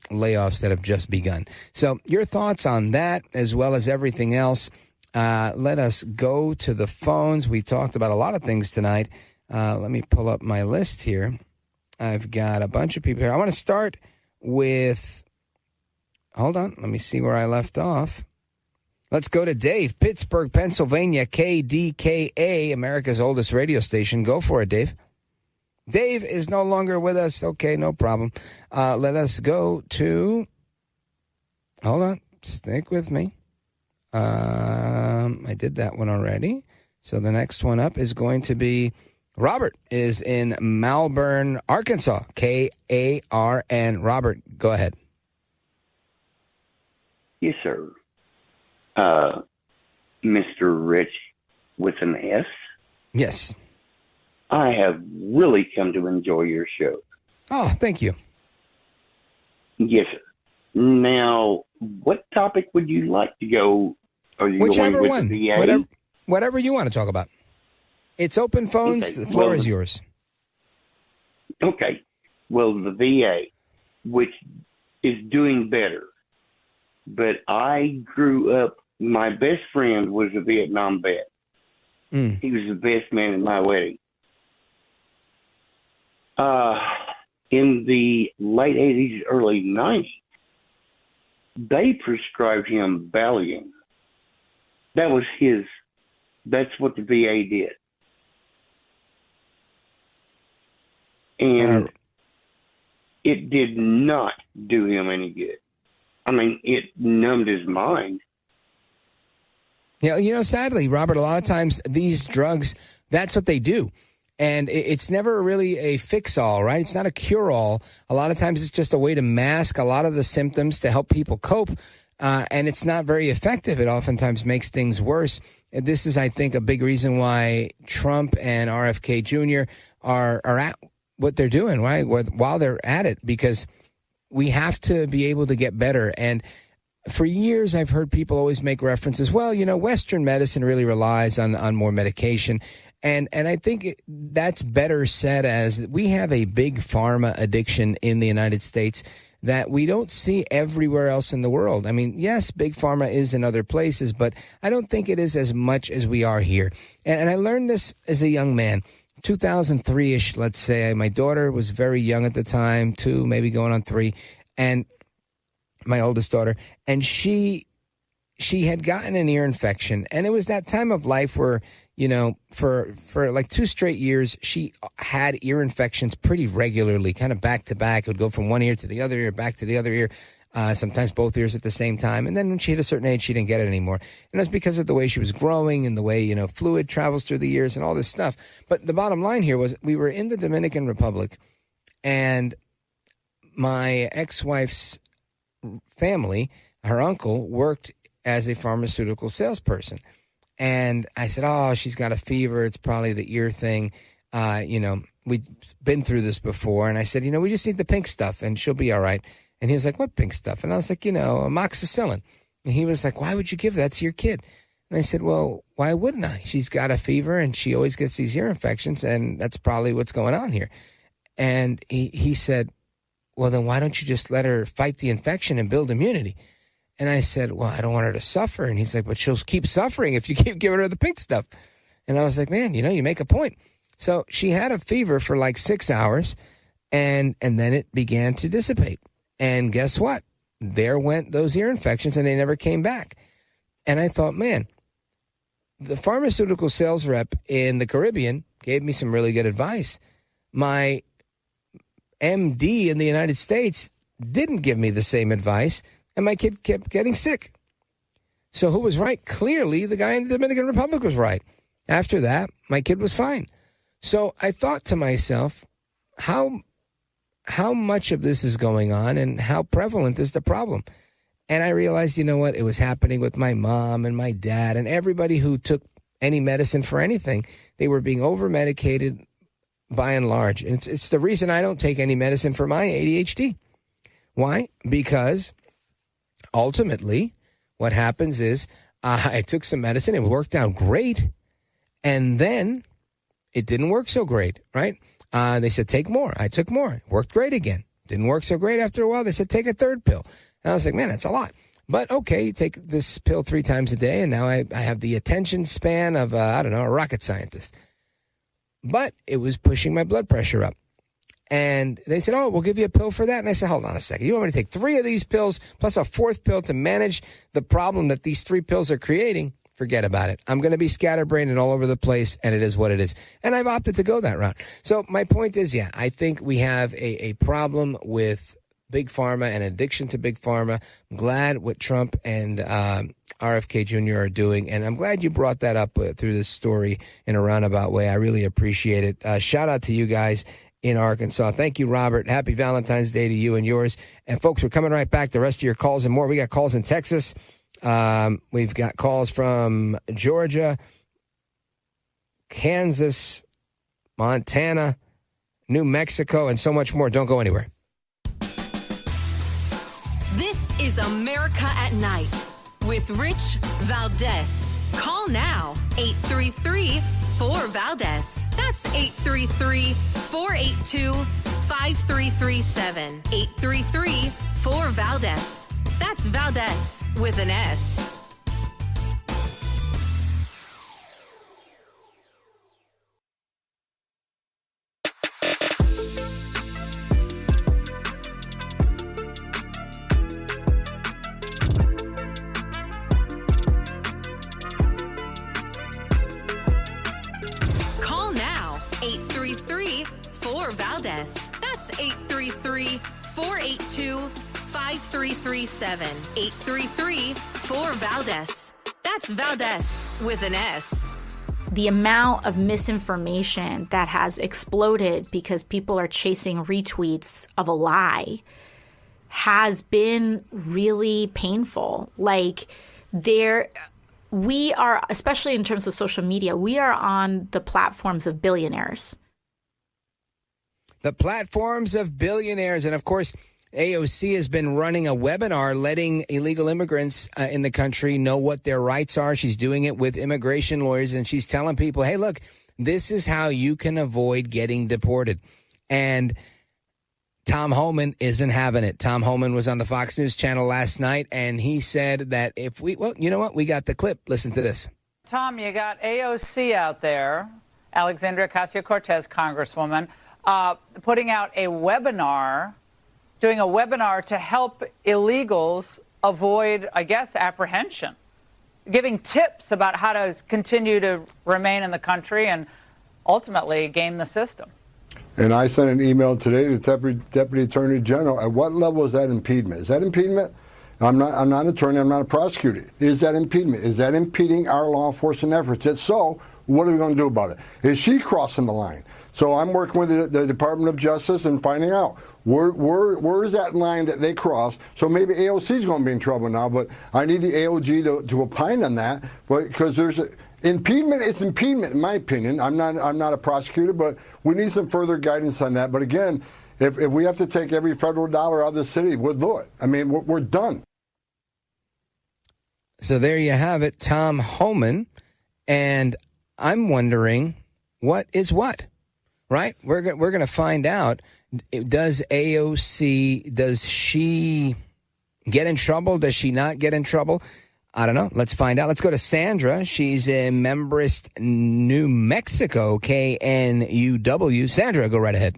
Speaker 2: layoffs that have just begun. So your thoughts on that, as well as everything else. Let us go to the phones. We talked about a lot of things tonight. Let me pull up my list here. I've got a bunch of people here. I want to start with, hold on, let me see where I left off. Let's go to Dave, Pittsburgh, Pennsylvania, KDKA, America's oldest radio station. Go for it, Dave. Dave is no longer with us. Okay, no problem. Let us go to, hold on, stick with me. I did that one already. So the next one up is going to be Robert is in Malvern, Arkansas. Karn. Robert, go ahead.
Speaker 19: Yes, sir. Mr. Rich with an S?
Speaker 2: Yes.
Speaker 19: I have really come to enjoy your show.
Speaker 2: Oh, thank you.
Speaker 19: Yes, sir. Now, what topic would you like to go? Are you
Speaker 2: Whichever
Speaker 19: going with
Speaker 2: one.
Speaker 19: the VA?
Speaker 2: Whatever you want to talk about. It's open phones.
Speaker 19: Okay.
Speaker 2: The floor
Speaker 19: Well,
Speaker 2: is yours.
Speaker 19: Okay. Well, the VA, which is doing better. But I grew up, my best friend was a Vietnam vet. He was the best man at my wedding. In the late 80s, early 90s, they prescribed him Valium. That's what the VA did. And it did not do him any good. I mean, it numbed his mind.
Speaker 2: Yeah, sadly, Robert, a lot of times these drugs, that's what they do. And it's never really a fix-all, right? It's not a cure-all. A lot of times it's just a way to mask a lot of the symptoms to help people cope. And it's not very effective. It oftentimes makes things worse. And this is, I think, a big reason why Trump and RFK Jr. are at what they're doing, right? While they're at it, because we have to be able to get better. And for years, I've heard people always make references, well, Western medicine really relies on more medication. And I think that's better said as we have a big pharma addiction in the United States that we don't see everywhere else in the world. I mean, yes, big pharma is in other places, but I don't think it is as much as we are here. And I learned this as a young man, 2003-ish, let's say. My daughter was very young at the time, 2, maybe going on 3, and my oldest daughter, and she had gotten an ear infection. And it was that time of life where, for like 2 straight years, she had ear infections pretty regularly, kind of back to back. It would go from one ear to the other ear, back to the other ear, sometimes both ears at the same time. And then when she hit a certain age, she didn't get it anymore. And it was because of the way she was growing and the way, fluid travels through the ears and all this stuff. But the bottom line here was we were in the Dominican Republic, and my ex-wife's family, her uncle, worked as a pharmaceutical salesperson. And I said, oh, she's got a fever. It's probably the ear thing. We've been through this before. And I said, we just need the pink stuff and she'll be all right. And he was like, what pink stuff? And I was like, amoxicillin. And he was like, why would you give that to your kid? And I said, well, why wouldn't I? She's got a fever and she always gets these ear infections, and that's probably what's going on here. And he said, well, then why don't you just let her fight the infection and build immunity? And I said, well, I don't want her to suffer. And he's like, but she'll keep suffering if you keep giving her the pink stuff. And I was like, man, you make a point. So she had a fever for like 6 hours, and then it began to dissipate. And guess what? There went those ear infections, and they never came back. And I thought, man, the pharmaceutical sales rep in the Caribbean gave me some really good advice. My MD in the United States didn't give me the same advice, and my kid kept getting sick. So who was right? Clearly, the guy in the Dominican Republic was right. After that, my kid was fine. So I thought to myself, how much of this is going on and how prevalent is the problem? And I realized, you know what? It was happening with my mom and my dad and everybody who took any medicine for anything. They were being over-medicated by and large. And it's the reason I don't take any medicine for my ADHD. Why? Because ultimately what happens is I took some medicine. It worked out great. And then it didn't work so great, right? They said, take more. I took more. Worked great again. Didn't work so great after a while. They said, take a 3rd pill. And I was like, man, that's a lot. But okay, you take this pill 3 times a day, and now I have the attention span of, a rocket scientist. But it was pushing my blood pressure up. And they said, oh, we'll give you a pill for that. And I said, hold on a second. You want me to take 3 of these pills plus a 4th pill to manage the problem that these 3 pills are creating? Forget about it. I'm going to be scatterbrained and all over the place, and it is what it is. And I've opted to go that route. So my point is, yeah, I think we have a problem with big pharma and addiction to big pharma. I'm glad what Trump and RFK Jr. are doing, and I'm glad you brought that up through this story in a roundabout way. I really appreciate it. Shout out to you guys in Arkansas. Thank you, Robert. Happy Valentine's Day to you and yours. And folks, we're coming right back. The rest of your calls and more. We got calls in Texas. We've got calls from Georgia, Kansas, Montana, New Mexico, and so much more. Don't go anywhere.
Speaker 1: This is America at Night with Rich Valdez. Call now, 833-4VALDEZ. That's 833-482-5337. 833-482-5337. for Valdez. That's Valdez with an S. Call now, 833-4Valdez. That's 833-482-5337. 833-4Valdez. That's Valdez with an S.
Speaker 20: The amount of misinformation that has exploded because people are chasing retweets of a lie has been really painful. Like, we are, especially in terms of social media, we are on the platforms of billionaires.
Speaker 2: The platforms of billionaires. And of course, AOC has been running a webinar letting illegal immigrants in the country know what their rights are. She's doing it with immigration lawyers, and she's telling people, hey, look, this is how you can avoid getting deported. And Tom Homan isn't having it. Tom Homan was on the Fox News channel last night, and he said that well, you know what? We got the clip. Listen to this.
Speaker 9: Tom, you got AOC out there, Alexandria Ocasio-Cortez, Congresswoman, putting out a webinar, doing a webinar to help illegals avoid, I guess, apprehension, giving tips about how to continue to remain in the country and ultimately game the system.
Speaker 10: And I sent an email today to the Deputy Attorney General. At what level is that impediment? Is that impediment? I'm not an attorney. I'm not a prosecutor. Is that impediment? Is that impeding our law enforcement efforts? If so, what are we going to do about it? Is she crossing the line? So I'm working with the Department of Justice and finding out where is that line that they cross. So maybe AOC is going to be in trouble now, but I need the AOG to opine on that, because there's impediment is impediment, in my opinion. I'm not a prosecutor, but we need some further guidance on that. But again, if we have to take every federal dollar out of the city, we'll do it. I mean, we're done.
Speaker 2: So there you have it, Tom Homan. And I'm wondering, what is what? Right? We're going to find out. Does AOC, does she get in trouble? Does she not get in trouble? I don't know. Let's find out. Let's go to Sandra. She's in Membrist, New Mexico, KNUW. Sandra, go right ahead.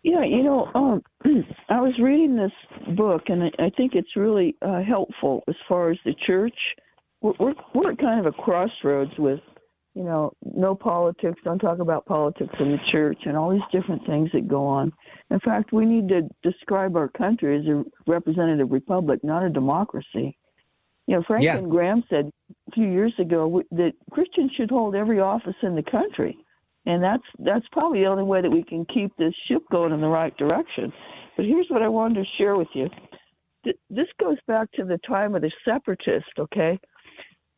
Speaker 21: Yeah, I was reading this book, and I think it's really helpful as far as the church. We're at kind of a crossroads with, no politics, don't talk about politics in the church, and all these different things that go on. In fact, we need to describe our country as a representative republic, not a democracy. Franklin Graham said a few years ago that Christians should hold every office in the country. And that's probably the only way that we can keep this ship going in the right direction. But here's what I wanted to share with you. This goes back to the time of the separatists, okay,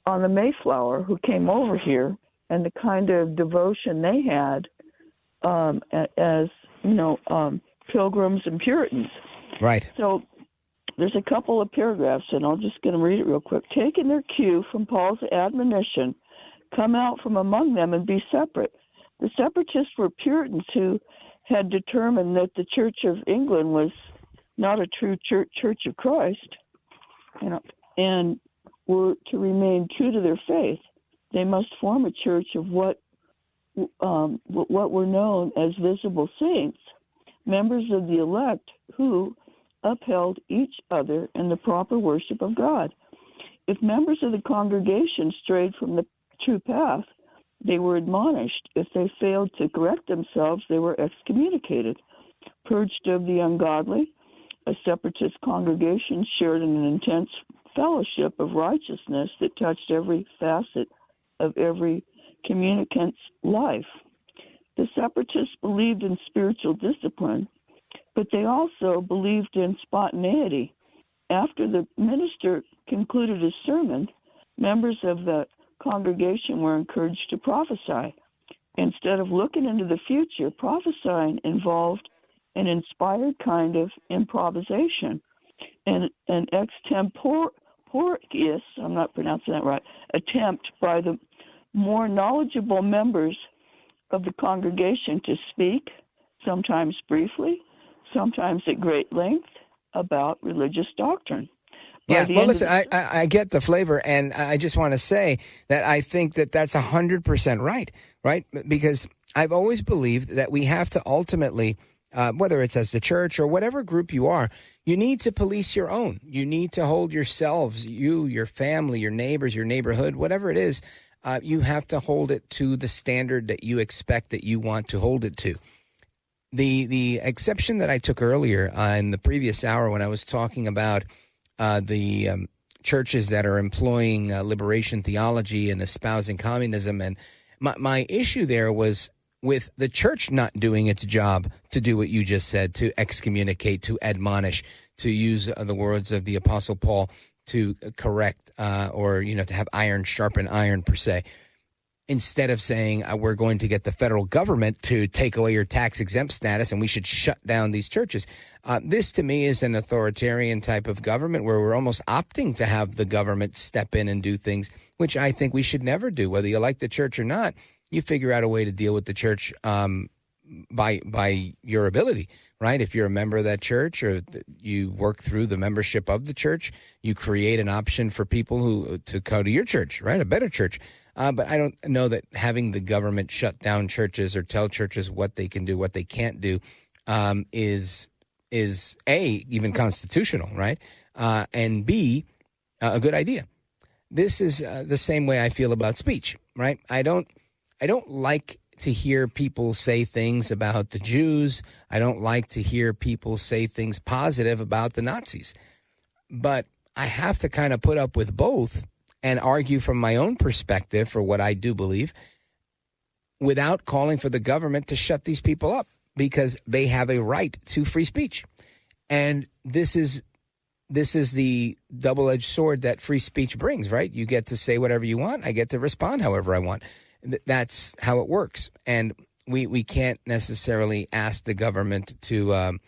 Speaker 21: on the Mayflower, who came over here, and the kind of devotion they had as pilgrims and Puritans.
Speaker 2: Right.
Speaker 21: So there's a couple of paragraphs, and I'm just going to read it real quick. Taking their cue from Paul's admonition, come out from among them and be separate. The separatists were Puritans who had determined that the Church of England was not a true church of Christ, and were to remain true to their faith. They must form a church of what were known as visible saints, members of the elect who upheld each other in the proper worship of God. If members of the congregation strayed from the true path, they were admonished. If they failed to correct themselves, they were excommunicated. Purged of the ungodly, a separatist congregation shared in an intense fellowship of righteousness that touched every facet of every communicant's life. The separatists believed in spiritual discipline, but they also believed in spontaneity. After the minister concluded his sermon, members of the congregation were encouraged to prophesy. Instead of looking into the future, prophesying involved an inspired kind of improvisation, and an extemporaneous, I'm not pronouncing that right, attempt by the more knowledgeable members of the congregation to speak, sometimes briefly, sometimes at great length, about religious doctrine.
Speaker 2: Yeah, well, listen, I get the flavor, and I just want to say that I think that that's 100% right? Because I've always believed that we have to ultimately, whether it's as the church or whatever group you are, you need to police your own. You need to hold yourselves, you, your family, your neighbors, your neighborhood, whatever it is, you have to hold it to the standard that you expect that you want to hold it to. The exception that I took earlier in the previous hour when I was talking about the churches that are employing liberation theology and espousing communism. And my issue there was with the church not doing its job to do what you just said, to excommunicate, to admonish, to use the words of the Apostle Paul, to correct or, to have iron sharpen iron per se. Instead of saying we're going to get the federal government to take away your tax exempt status and we should shut down these churches. This to me is an authoritarian type of government where we're almost opting to have the government step in and do things, which I think we should never do. Whether you like the church or not, you figure out a way to deal with the church by your ability, right? If you're a member of that church or you work through the membership of the church, you create an option for people to go to your church, right? A better church. But I don't know that having the government shut down churches or tell churches what they can do, what they can't do, is A, even constitutional, right? And B, a good idea. This is the same way I feel about speech, right? I don't like to hear people say things about the Jews. I don't like to hear people say things positive about the Nazis. But I have to kind of put up with both and argue from my own perspective for what I do believe without calling for the government to shut these people up because they have a right to free speech. And this is the double-edged sword that free speech brings, right? You get to say whatever you want. I get to respond however I want. That's how it works. And we can't necessarily ask the government to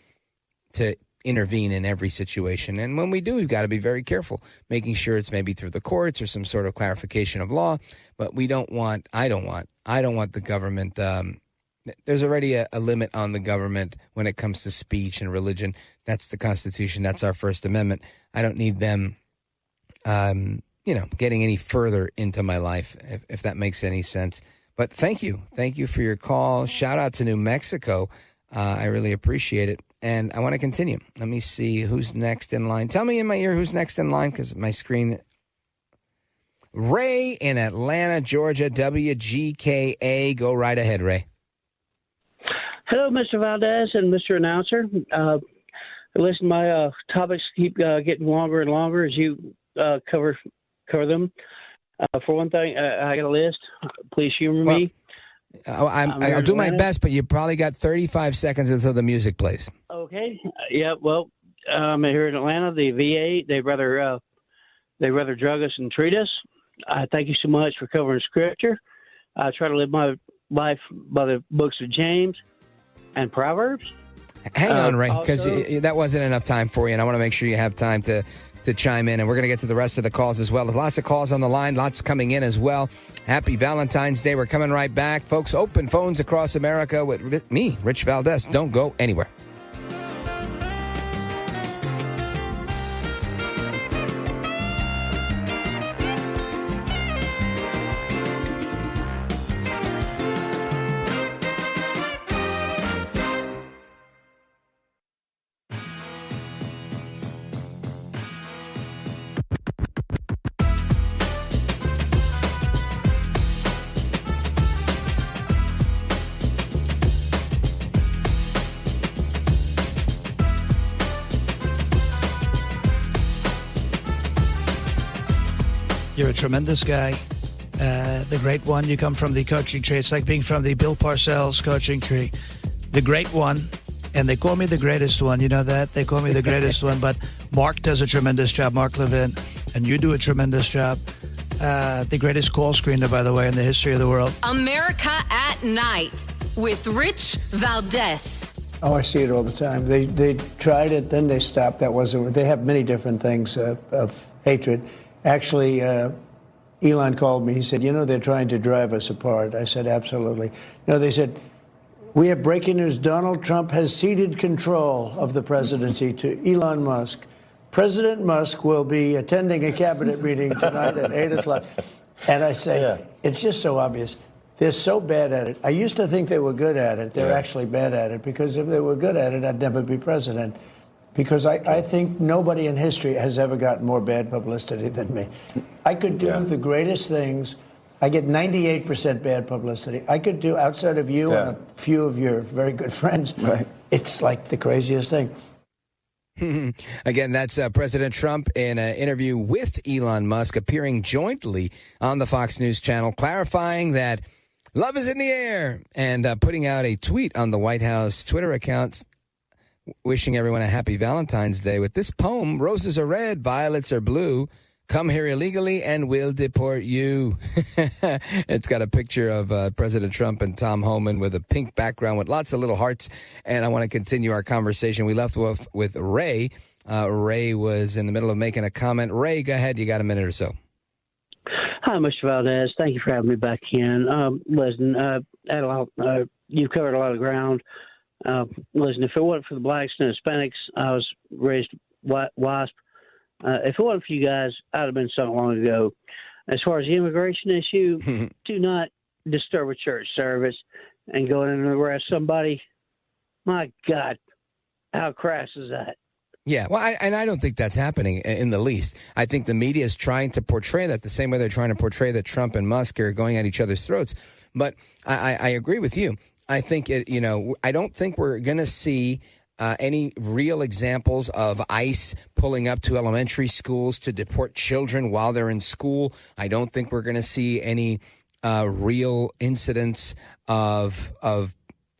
Speaker 2: intervene in every situation. And when we do, we've got to be very careful, making sure it's maybe through the courts or some sort of clarification of law. But I don't want the government. There's already a limit on the government when it comes to speech and religion. That's the Constitution. That's our First Amendment. I don't need them, getting any further into my life, if that makes any sense. But thank you. Thank you for your call. Shout out to New Mexico. I really appreciate it. And I want to continue. Let me see who's next in line. Tell me in my ear who's next in line because my screen. Ray in Atlanta, Georgia, WGKA. Go right ahead, Ray.
Speaker 3: Hello, Mr. Valdez and Mr. Announcer. Listen, my topics keep getting longer and longer as you cover them. For one thing, I got a list. Please humor me.
Speaker 2: I'll do my best, but you probably got 35 seconds until the music plays.
Speaker 3: Okay. Yeah. Well, here in Atlanta, the VA they rather drug us and treat us. I thank you so much for covering Scripture. I try to live my life by the books of James and Proverbs.
Speaker 2: Hang on, Ray, because that wasn't enough time for you, and I want to make sure you have time to chime in, and we're going to get to the rest of the calls as well. There's lots of calls on the line, lots coming in as well. Happy Valentine's Day. We're coming right back. Folks, open phones across America with me, Rich Valdez. Don't go anywhere.
Speaker 22: You're a tremendous guy, the great one. You come from the coaching tree. It's like being from the Bill Parcells coaching tree. The great one, and they call me the greatest one. You know that? They call me the greatest one, but Mark does a tremendous job, Mark Levin, and you do a tremendous job. The greatest call screener, by the way, in the history of the world.
Speaker 1: America at Night with Rich Valdez.
Speaker 18: Oh, I see it all the time. They tried it, then they stopped. That wasn't. They have many different things of hatred. Actually, Elon called me. He said, they're trying to drive us apart. I said, absolutely. No, they said, We have breaking news. Donald Trump has ceded control of the presidency to Elon Musk. President Musk will be attending a cabinet meeting tonight at 8 o'clock. And I say, it's just so obvious. They're so bad at it. I used to think they were good at it. They're actually bad at it, because if they were good at it, I'd never be president. Because I think nobody in history has ever gotten more bad publicity than me. I could do the greatest things. I get 98% bad publicity. I could do, outside of you and a few of your very good friends, it's like the craziest thing.
Speaker 2: Again, that's President Trump in an interview with Elon Musk, appearing jointly on the Fox News channel, clarifying that love is in the air, and putting out a tweet on the White House Twitter account wishing everyone a happy Valentine's Day with this poem: "Roses are red, violets are blue. Come here illegally and we'll deport you." It's got a picture of President Trump and Tom Homan with a pink background with lots of little hearts. And I want to continue our conversation. We left with Ray. Ray was in the middle of making a comment. Ray, go ahead. You got a minute or so.
Speaker 3: Hi, Mr. Valdez. Thank you for having me back in. Listen, you've covered a lot of ground. Listen, if it wasn't for the blacks and Hispanics, I was raised WASP. If it wasn't for you guys, I'd have been so long ago. As far as the immigration issue, do not disturb a church service and go in and arrest somebody. My God, how crass is that?
Speaker 2: Yeah, well, I don't think that's happening in the least. I think the media is trying to portray that the same way they're trying to portray that Trump and Musk are going at each other's throats. But I agree with you. I think I don't think we're going to see any real examples of ICE pulling up to elementary schools to deport children while they're in school. I don't think we're going to see any real incidents of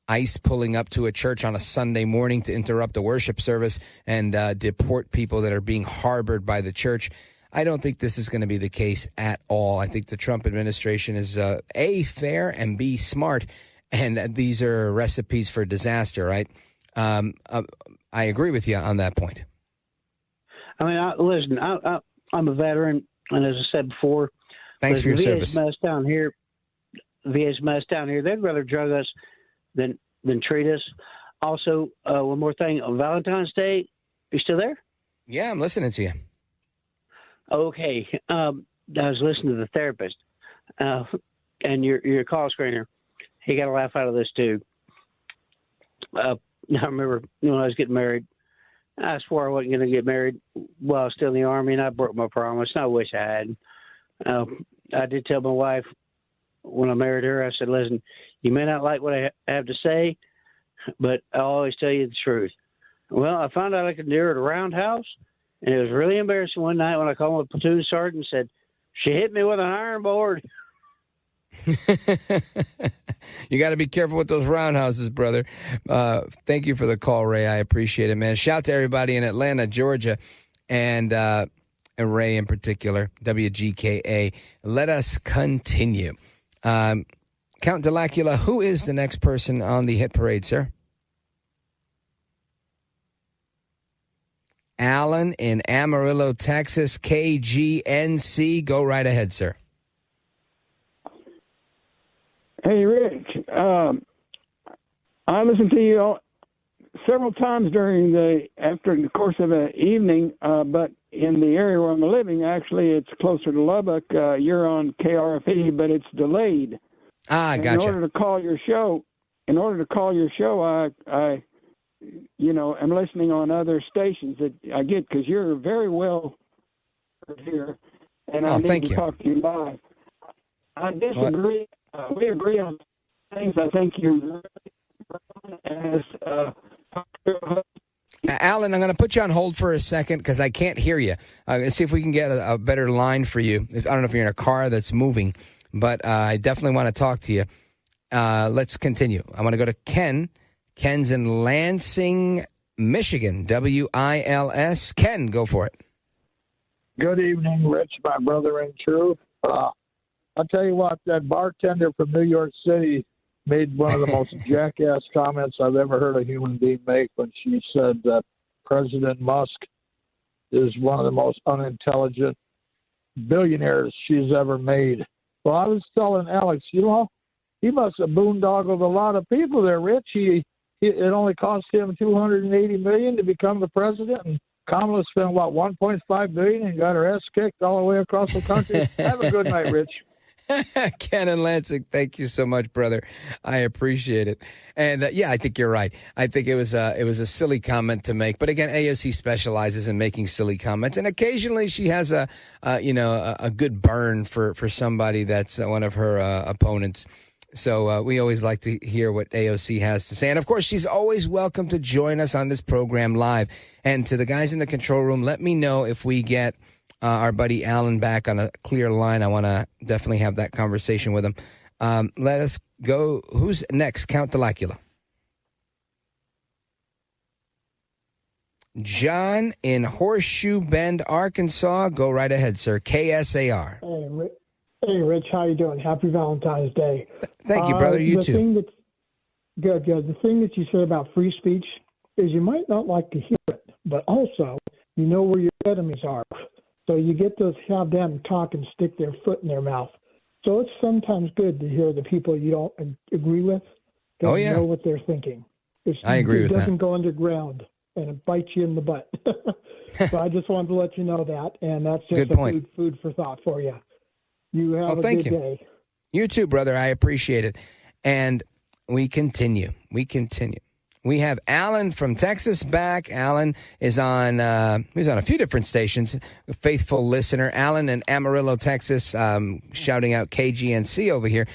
Speaker 2: ICE pulling up to a church on a Sunday morning to interrupt the worship service and deport people that are being harbored by the church. I don't think this is going to be the case at all. I think the Trump administration is A, fair, and B, smart. And these are recipes for disaster, right? I agree with you on that point.
Speaker 3: I mean, listen, I'm a veteran, and as I said before,
Speaker 2: thanks for your service.
Speaker 3: VA's mess down here. They'd rather drug us than treat us. Also, one more thing on Valentine's Day. You still there?
Speaker 2: Yeah, I'm listening to you.
Speaker 3: Okay, I was listening to the therapist, and your call screener. He got a laugh out of this too. I remember when I was getting married, I swore I wasn't going to get married while I was still in the Army, and I broke my promise, and I wish I hadn't. I did tell my wife when I married her, I said, listen, you may not like what I have to say, but I'll always tell you the truth. Well, I found out I could do her at a roundhouse, and it was really embarrassing one night when I called my platoon sergeant and said, she hit me with an iron board.
Speaker 2: You got to be careful with those roundhouses, brother. Thank you for the call, Ray. I appreciate it, man. Shout to everybody in Atlanta, Georgia, and Ray in particular, WGKA. Let us continue. Count Delacula, who is the next person on the hit parade, sir? Alan in Amarillo, Texas, KGNC. Go right ahead, sir.
Speaker 6: Hey, Rich, I listened to you several times after the course of an evening, but in the area where I'm living, actually, it's closer to Lubbock. You're on KRFE, but it's delayed.
Speaker 2: Ah, gotcha.
Speaker 6: In order to call your show, I am listening on other stations that I get, because you're very well here, and I need to talk to you live. I disagree. We agree on things. I think you're as
Speaker 2: Alan, I'm going to put you on hold for a second because I can't hear you. I'm going to see if we can get a better line for you. I don't know if you're in a car that's moving, but I definitely want to talk to you. Let's continue. I want to go to Ken. Ken's in Lansing, Michigan, WILS. Ken, go for it.
Speaker 7: Good evening, Rich, my brother in truth. I'll tell you what, that bartender from New York City made one of the most jackass comments I've ever heard a human being make when she said that President Musk is one of the most unintelligent billionaires she's ever made. Well, I was telling Alex, he must have boondoggled a lot of people there, Rich. It only cost him $280 million to become the president, and Kamala spent about $1.5 billion and got her ass kicked all the way across the country. Have a good night, Rich.
Speaker 2: Ken and Lansing, thank you so much, brother. I appreciate it. And yeah, I think you're right. I think it was a silly comment to make. But again, AOC specializes in making silly comments, and occasionally she has a good burn for somebody that's one of her opponents. So we always like to hear what AOC has to say. And, of course, she's always welcome to join us on this program live. And to the guys in the control room, let me know if we get our buddy Alan back on a clear line. I want to definitely have that conversation with him. Let us go. Who's next? Count Delacula. John in Horseshoe Bend, Arkansas. Go right ahead, sir. KSAR.
Speaker 4: Hey, Rich, how you doing? Happy Valentine's Day.
Speaker 2: Thank you, brother. You too.
Speaker 4: Good. The thing that you said about free speech is you might not like to hear it, but also you know where your enemies are. So you get to have them talk and stick their foot in their mouth. So it's sometimes good to hear the people you don't agree with.
Speaker 2: Oh, yeah.
Speaker 4: Know what they're thinking.
Speaker 2: I agree with that.
Speaker 4: It doesn't go underground and it bites you in the butt. So I just wanted to let you know that, and that's just food for thought for you. You have a good day.
Speaker 2: You too, brother. I appreciate it. And we continue. We have Alan from Texas back. Alan is on he's on a few different stations, a faithful listener. Alan in Amarillo, Texas, shouting out KGNC over here.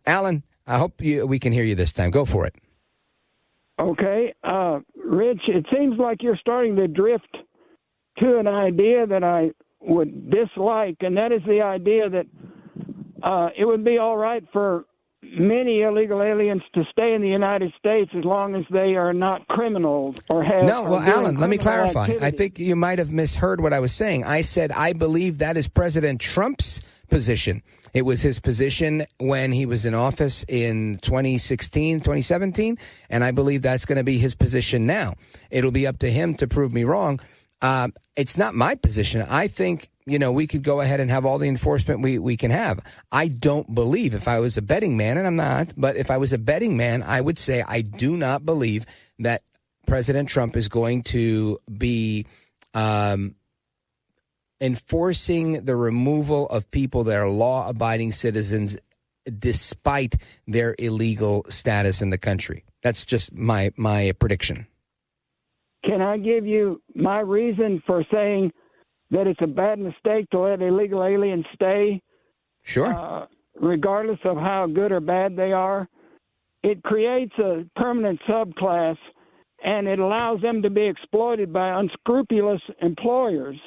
Speaker 2: Alan, I hope we can hear you this time. Go for it.
Speaker 6: Okay. Rich, it seems like you're starting to drift to an idea that I would dislike, and that is the idea that it would be all right for many illegal aliens to stay in the United States as long as they are not criminals or have.
Speaker 2: No, well, Alan, let me clarify. Activity. I think you might have misheard what I was saying. I said I believe that is President Trump's position. It was his position when he was in office in 2017, and I believe that's going to be his position now. It'll be up to him to prove me wrong. It's not my position. I think, we could go ahead and have all the enforcement we can have. I don't believe, if I was a betting man, and I'm not, but if I was a betting man, I would say I do not believe that President Trump is going to be enforcing the removal of people that are law-abiding citizens despite their illegal status in the country. That's just my prediction.
Speaker 6: Can I give you my reason for saying that it's a bad mistake to let illegal aliens stay?
Speaker 2: Sure.
Speaker 6: Regardless of how good or bad they are. It creates a permanent subclass, and it allows them to be exploited by unscrupulous employers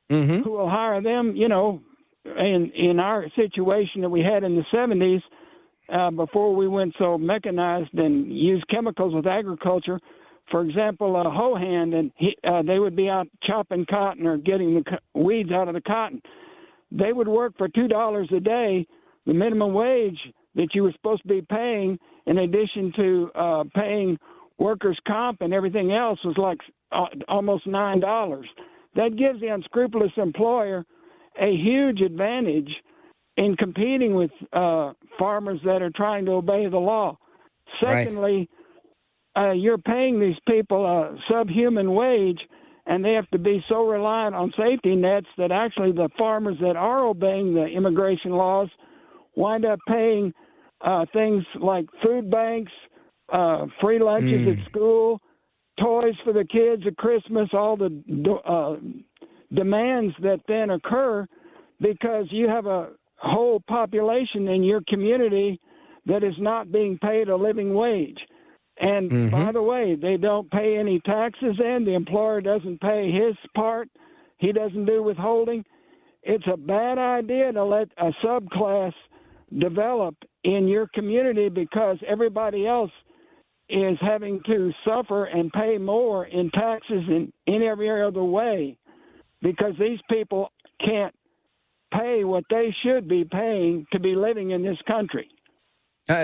Speaker 6: who will hire them, in our situation that we had in the 70s, before we went so mechanized and used chemicals with agriculture. For example, a hoe hand, and they would be out chopping cotton or getting the weeds out of the cotton. They would work for $2 a day. The minimum wage that you were supposed to be paying, in addition to paying workers' comp and everything else, was like almost $9. That gives the unscrupulous employer a huge advantage in competing with farmers that are trying to obey the law. Secondly, you're paying these people a subhuman wage, and they have to be so reliant on safety nets that actually the farmers that are obeying the immigration laws wind up paying things like food banks, free lunches at school, toys for the kids at Christmas, all the demands that then occur because you have a whole population in your community that is not being paid a living wage. And by the way, they don't pay any taxes in. The employer doesn't pay his part. He doesn't do withholding. It's a bad idea to let a subclass develop in your community because everybody else is having to suffer and pay more in taxes in every other way because these people can't pay what they should be paying to be living in this country.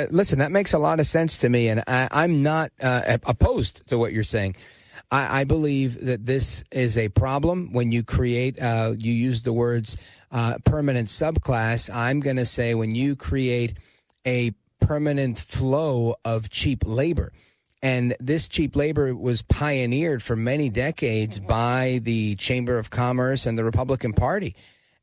Speaker 2: Listen, that makes a lot of sense to me, and I'm not opposed to what you're saying. I believe that this is a problem when you create, you use the words permanent subclass. I'm going to say when you create a permanent flow of cheap labor. And this cheap labor was pioneered for many decades by the Chamber of Commerce and the Republican Party.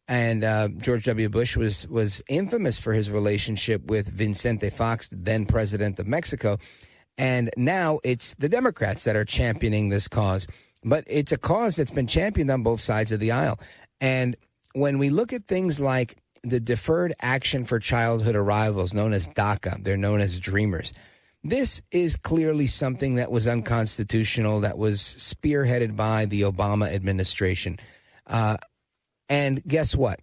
Speaker 2: And George W. Bush was infamous for his relationship with Vicente Fox, then president of Mexico. And now it's the Democrats that are championing this cause. But it's a cause that's been championed on both sides of the aisle. And when we look at things like the Deferred Action for Childhood Arrivals, known as DACA, they're known as Dreamers. This is clearly something that was unconstitutional, that was spearheaded by the Obama administration. And guess what?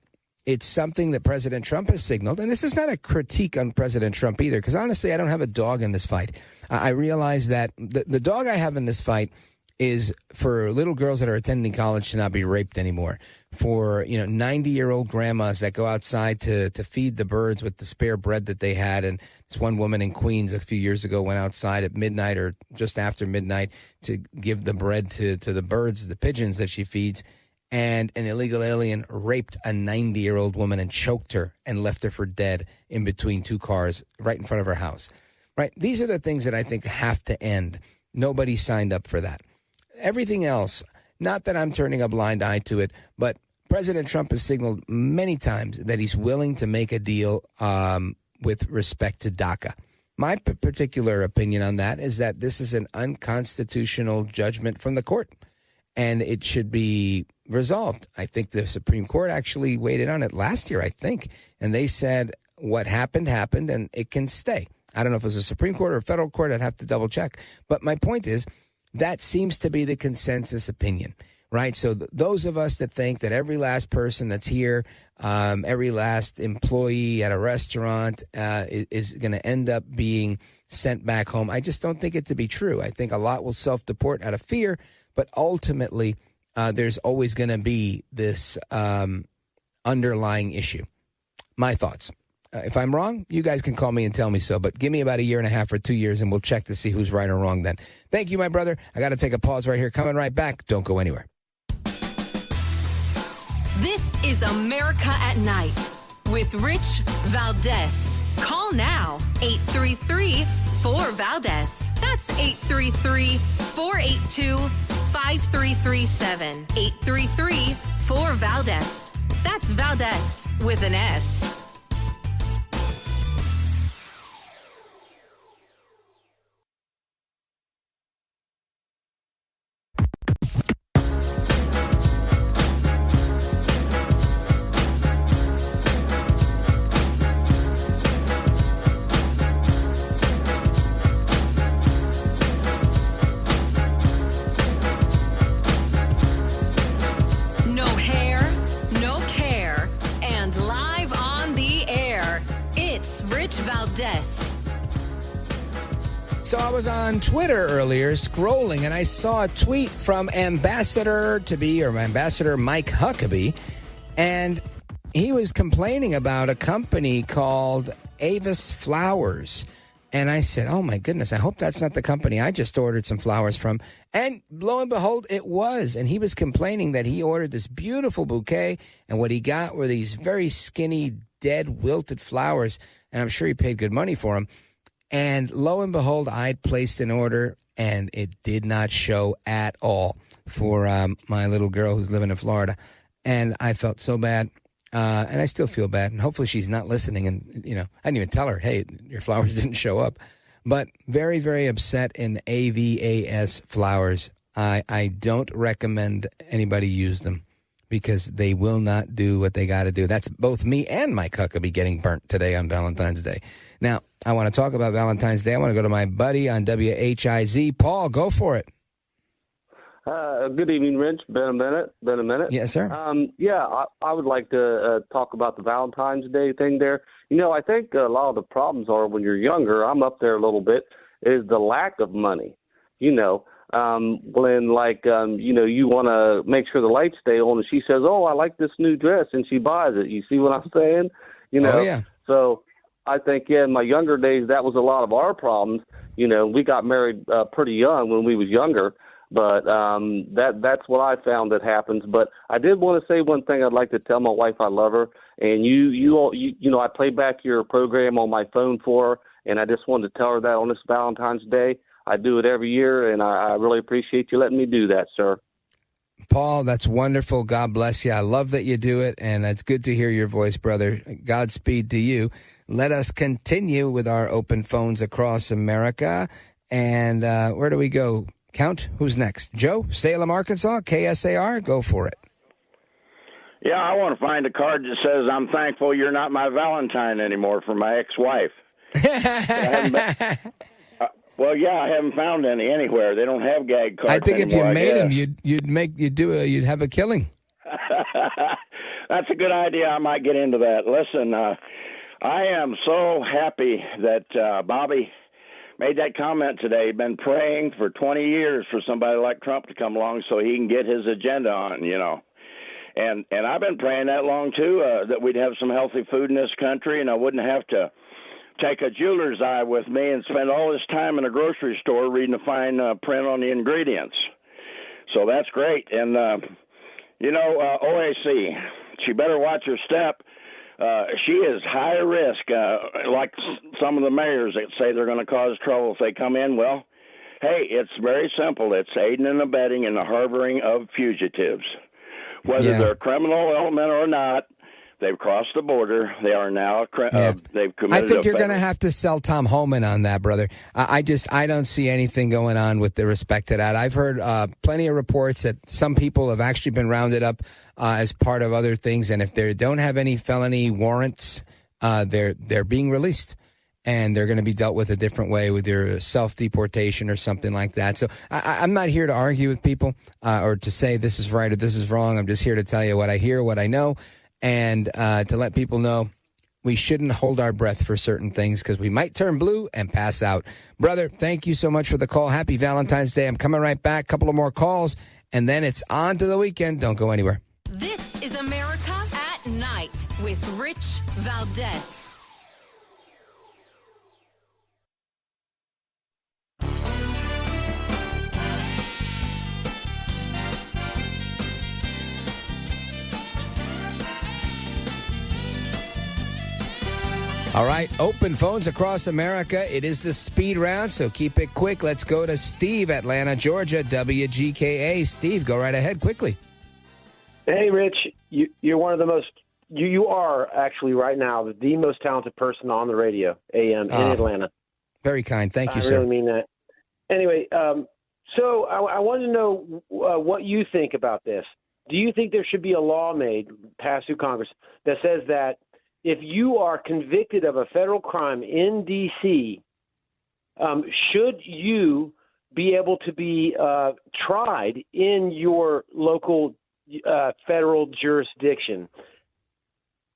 Speaker 2: It's something that President Trump has signaled. And this is not a critique on President Trump either, because honestly, I don't have a dog in this fight. I realize that the dog I have in this fight is for little girls that are attending college to not be raped anymore, for 90-year-old grandmas that go outside to feed the birds with the spare bread that they had. And this one woman in Queens a few years ago went outside at midnight or just after midnight to give the bread to the birds, the pigeons that she feeds. And an illegal alien raped a 90-year-old woman and choked her and left her for dead in between two cars right in front of her house. Right? These are the things that I think have to end. Nobody signed up for that. Everything else, not that I'm turning a blind eye to it, but President Trump has signaled many times that he's willing to make a deal with respect to DACA. My particular opinion on that is that this is an unconstitutional judgment from the court, and it should be resolved. I think the Supreme Court actually weighed in on it last year, I think, and they said what happened, and it can stay. I don't know if it was a Supreme Court or a federal court. I'd have to double check. But my point is, that seems to be the consensus opinion, right? So those of us that think that every last person that's here, every last employee at a restaurant is going to end up being sent back home, I just don't think it to be true. I think a lot will self-deport out of fear, but ultimately there's always going to be this underlying issue. My thoughts. If I'm wrong, you guys can call me and tell me so, but give me about a year and a half or 2 years and we'll check to see who's right or wrong then. Thank you, my brother. I got to take a pause right here. Coming right back. Don't go anywhere.
Speaker 1: This is America at Night with Rich Valdez. Call now, 833-4VALDEZ. That's 833-482-5337. 833-4VALDEZ. That's Valdez with an S.
Speaker 2: So I was on Twitter earlier scrolling and I saw a tweet from Ambassador Mike Huckabee, and he was complaining about a company called Avis Flowers. And I said, oh my goodness, I hope that's not the company I just ordered some flowers from. And lo and behold, it was. And he was complaining that he ordered this beautiful bouquet, and what he got were these very skinny, dead, wilted flowers. And I'm sure he paid good money for them. And lo and behold, I'd placed an order, and it did not show at all for my little girl who's living in Florida. And I felt so bad, and I still feel bad. And hopefully she's not listening. And, I didn't even tell her, hey, your flowers didn't show up. But very, very upset in AVAS Flowers. I don't recommend anybody use them because they will not do what they got to do. That's both me and Mike Huckabee getting burnt today on Valentine's Day. Now, I want to talk about Valentine's Day. I want to go to my buddy on WHIZ. Paul, go for it.
Speaker 8: Good evening, Rich. Been a minute.
Speaker 2: Yes, sir.
Speaker 8: I would like to talk about the Valentine's Day thing there. I think a lot of the problems are when you're younger, I'm up there a little bit, is the lack of money. When you want to make sure the lights stay on and she says, oh, I like this new dress, and she buys it. You see what I'm saying?
Speaker 2: Oh, yeah.
Speaker 8: So I think, in my younger days, that was a lot of our problems. We got married pretty young when we was younger, but that's what I found that happens. But I did want to say one thing. I'd like to tell my wife I love her, and you I play back your program on my phone for her, And I just wanted to tell her that on this Valentine's Day. I do it every year, and I really appreciate you letting me do that, sir.
Speaker 2: Paul, that's wonderful. God bless you. I love that you do it, and it's good to hear your voice, brother. Godspeed to you. Let us continue with our open phones across America. And where do we go? Count? Who's next? Joe, Salem, Arkansas, KSAR. Go for it.
Speaker 11: Yeah, I want to find a card that says, "I'm thankful you're not my Valentine anymore," for my ex-wife. Well, yeah, I haven't found any anywhere. They don't have gag cards.
Speaker 2: I think
Speaker 11: anymore,
Speaker 2: if you made them, you'd have a killing.
Speaker 11: That's a good idea. I might get into that. Listen, I am so happy that Bobby made that comment today. Been praying for 20 years for somebody like Trump to come along so he can get his agenda on, you know. And I've been praying that long, too, that we'd have some healthy food in this country and I wouldn't have to take a jeweler's eye with me and spend all this time in a grocery store reading the fine print on the ingredients. So that's great. And, OAC, she better watch her step. She is high risk, like some of the mayors that say they're going to cause trouble if they come in. Well, hey, it's very simple. It's aiding and abetting in the harboring of fugitives. Whether they're a criminal element or not, they've crossed the border. They are now they've committed.
Speaker 2: I think you're going to have to sell Tom Homan on that, brother. I don't see anything going on with the respect to that. I've heard plenty of reports that some people have actually been rounded up as part of other things, and if they don't have any felony warrants, they're being released. And they're going to be dealt with a different way with their self-deportation or something like that. So I'm not here to argue with people or to say this is right or this is wrong. I'm just here to tell you what I hear, what I know, and to let people know we shouldn't hold our breath for certain things because we might turn blue and pass out. Brother, thank you so much for the call. Happy Valentine's Day. I'm coming right back. Couple of more calls, and then it's on to the weekend. Don't go anywhere.
Speaker 1: This is America at Night with Rich Valdez.
Speaker 2: All right, open phones across America. It is the speed round, so keep it quick. Let's go to Steve, Atlanta, Georgia, WGKA. Steve, go right ahead quickly.
Speaker 12: Hey, Rich, you're one of the most, you are actually right now the most talented person on the radio, AM, in Atlanta.
Speaker 2: Very kind. Thank you,
Speaker 12: I
Speaker 2: sir.
Speaker 12: I really mean that. Anyway, so I wanted to know what you think about this. Do you think there should be a law passed through Congress that says that if you are convicted of a federal crime in D.C., should you be able to be tried in your local federal jurisdiction?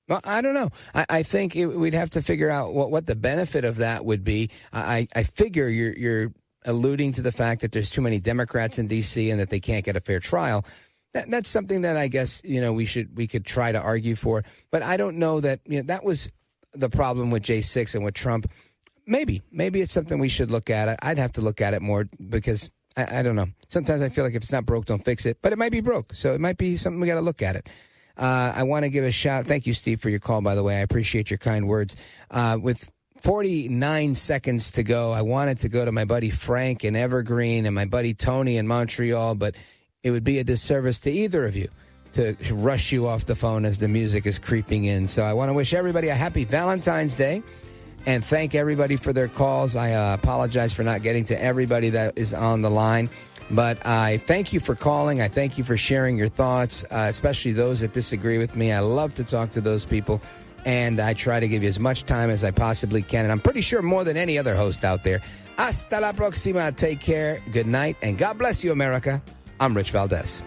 Speaker 2: Well, I don't know. I think we'd have to figure out what the benefit of that would be. I figure you're alluding to the fact that there's too many Democrats in D.C. and that they can't get a fair trial. That's something that I guess, we could try to argue for. But I don't know that, that was the problem with J6 and with Trump. Maybe it's something we should look at. I'd have to look at it more because I don't know. Sometimes I feel like if it's not broke, don't fix it. But it might be broke. So it might be something we got to look at it. I want to give a shout. Thank you, Steve, for your call, by the way. I appreciate your kind words. With 49 seconds to go, I wanted to go to my buddy Frank in Evergreen and my buddy Tony in Montreal, but it would be a disservice to either of you to rush you off the phone as the music is creeping in. So I want to wish everybody a happy Valentine's Day and thank everybody for their calls. I apologize for not getting to everybody that is on the line, but I thank you for calling. I thank you for sharing your thoughts, especially those that disagree with me. I love to talk to those people, and I try to give you as much time as I possibly can, and I'm pretty sure more than any other host out there. Hasta la próxima. Take care. Good night, and God bless you, America. I'm Rich Valdez.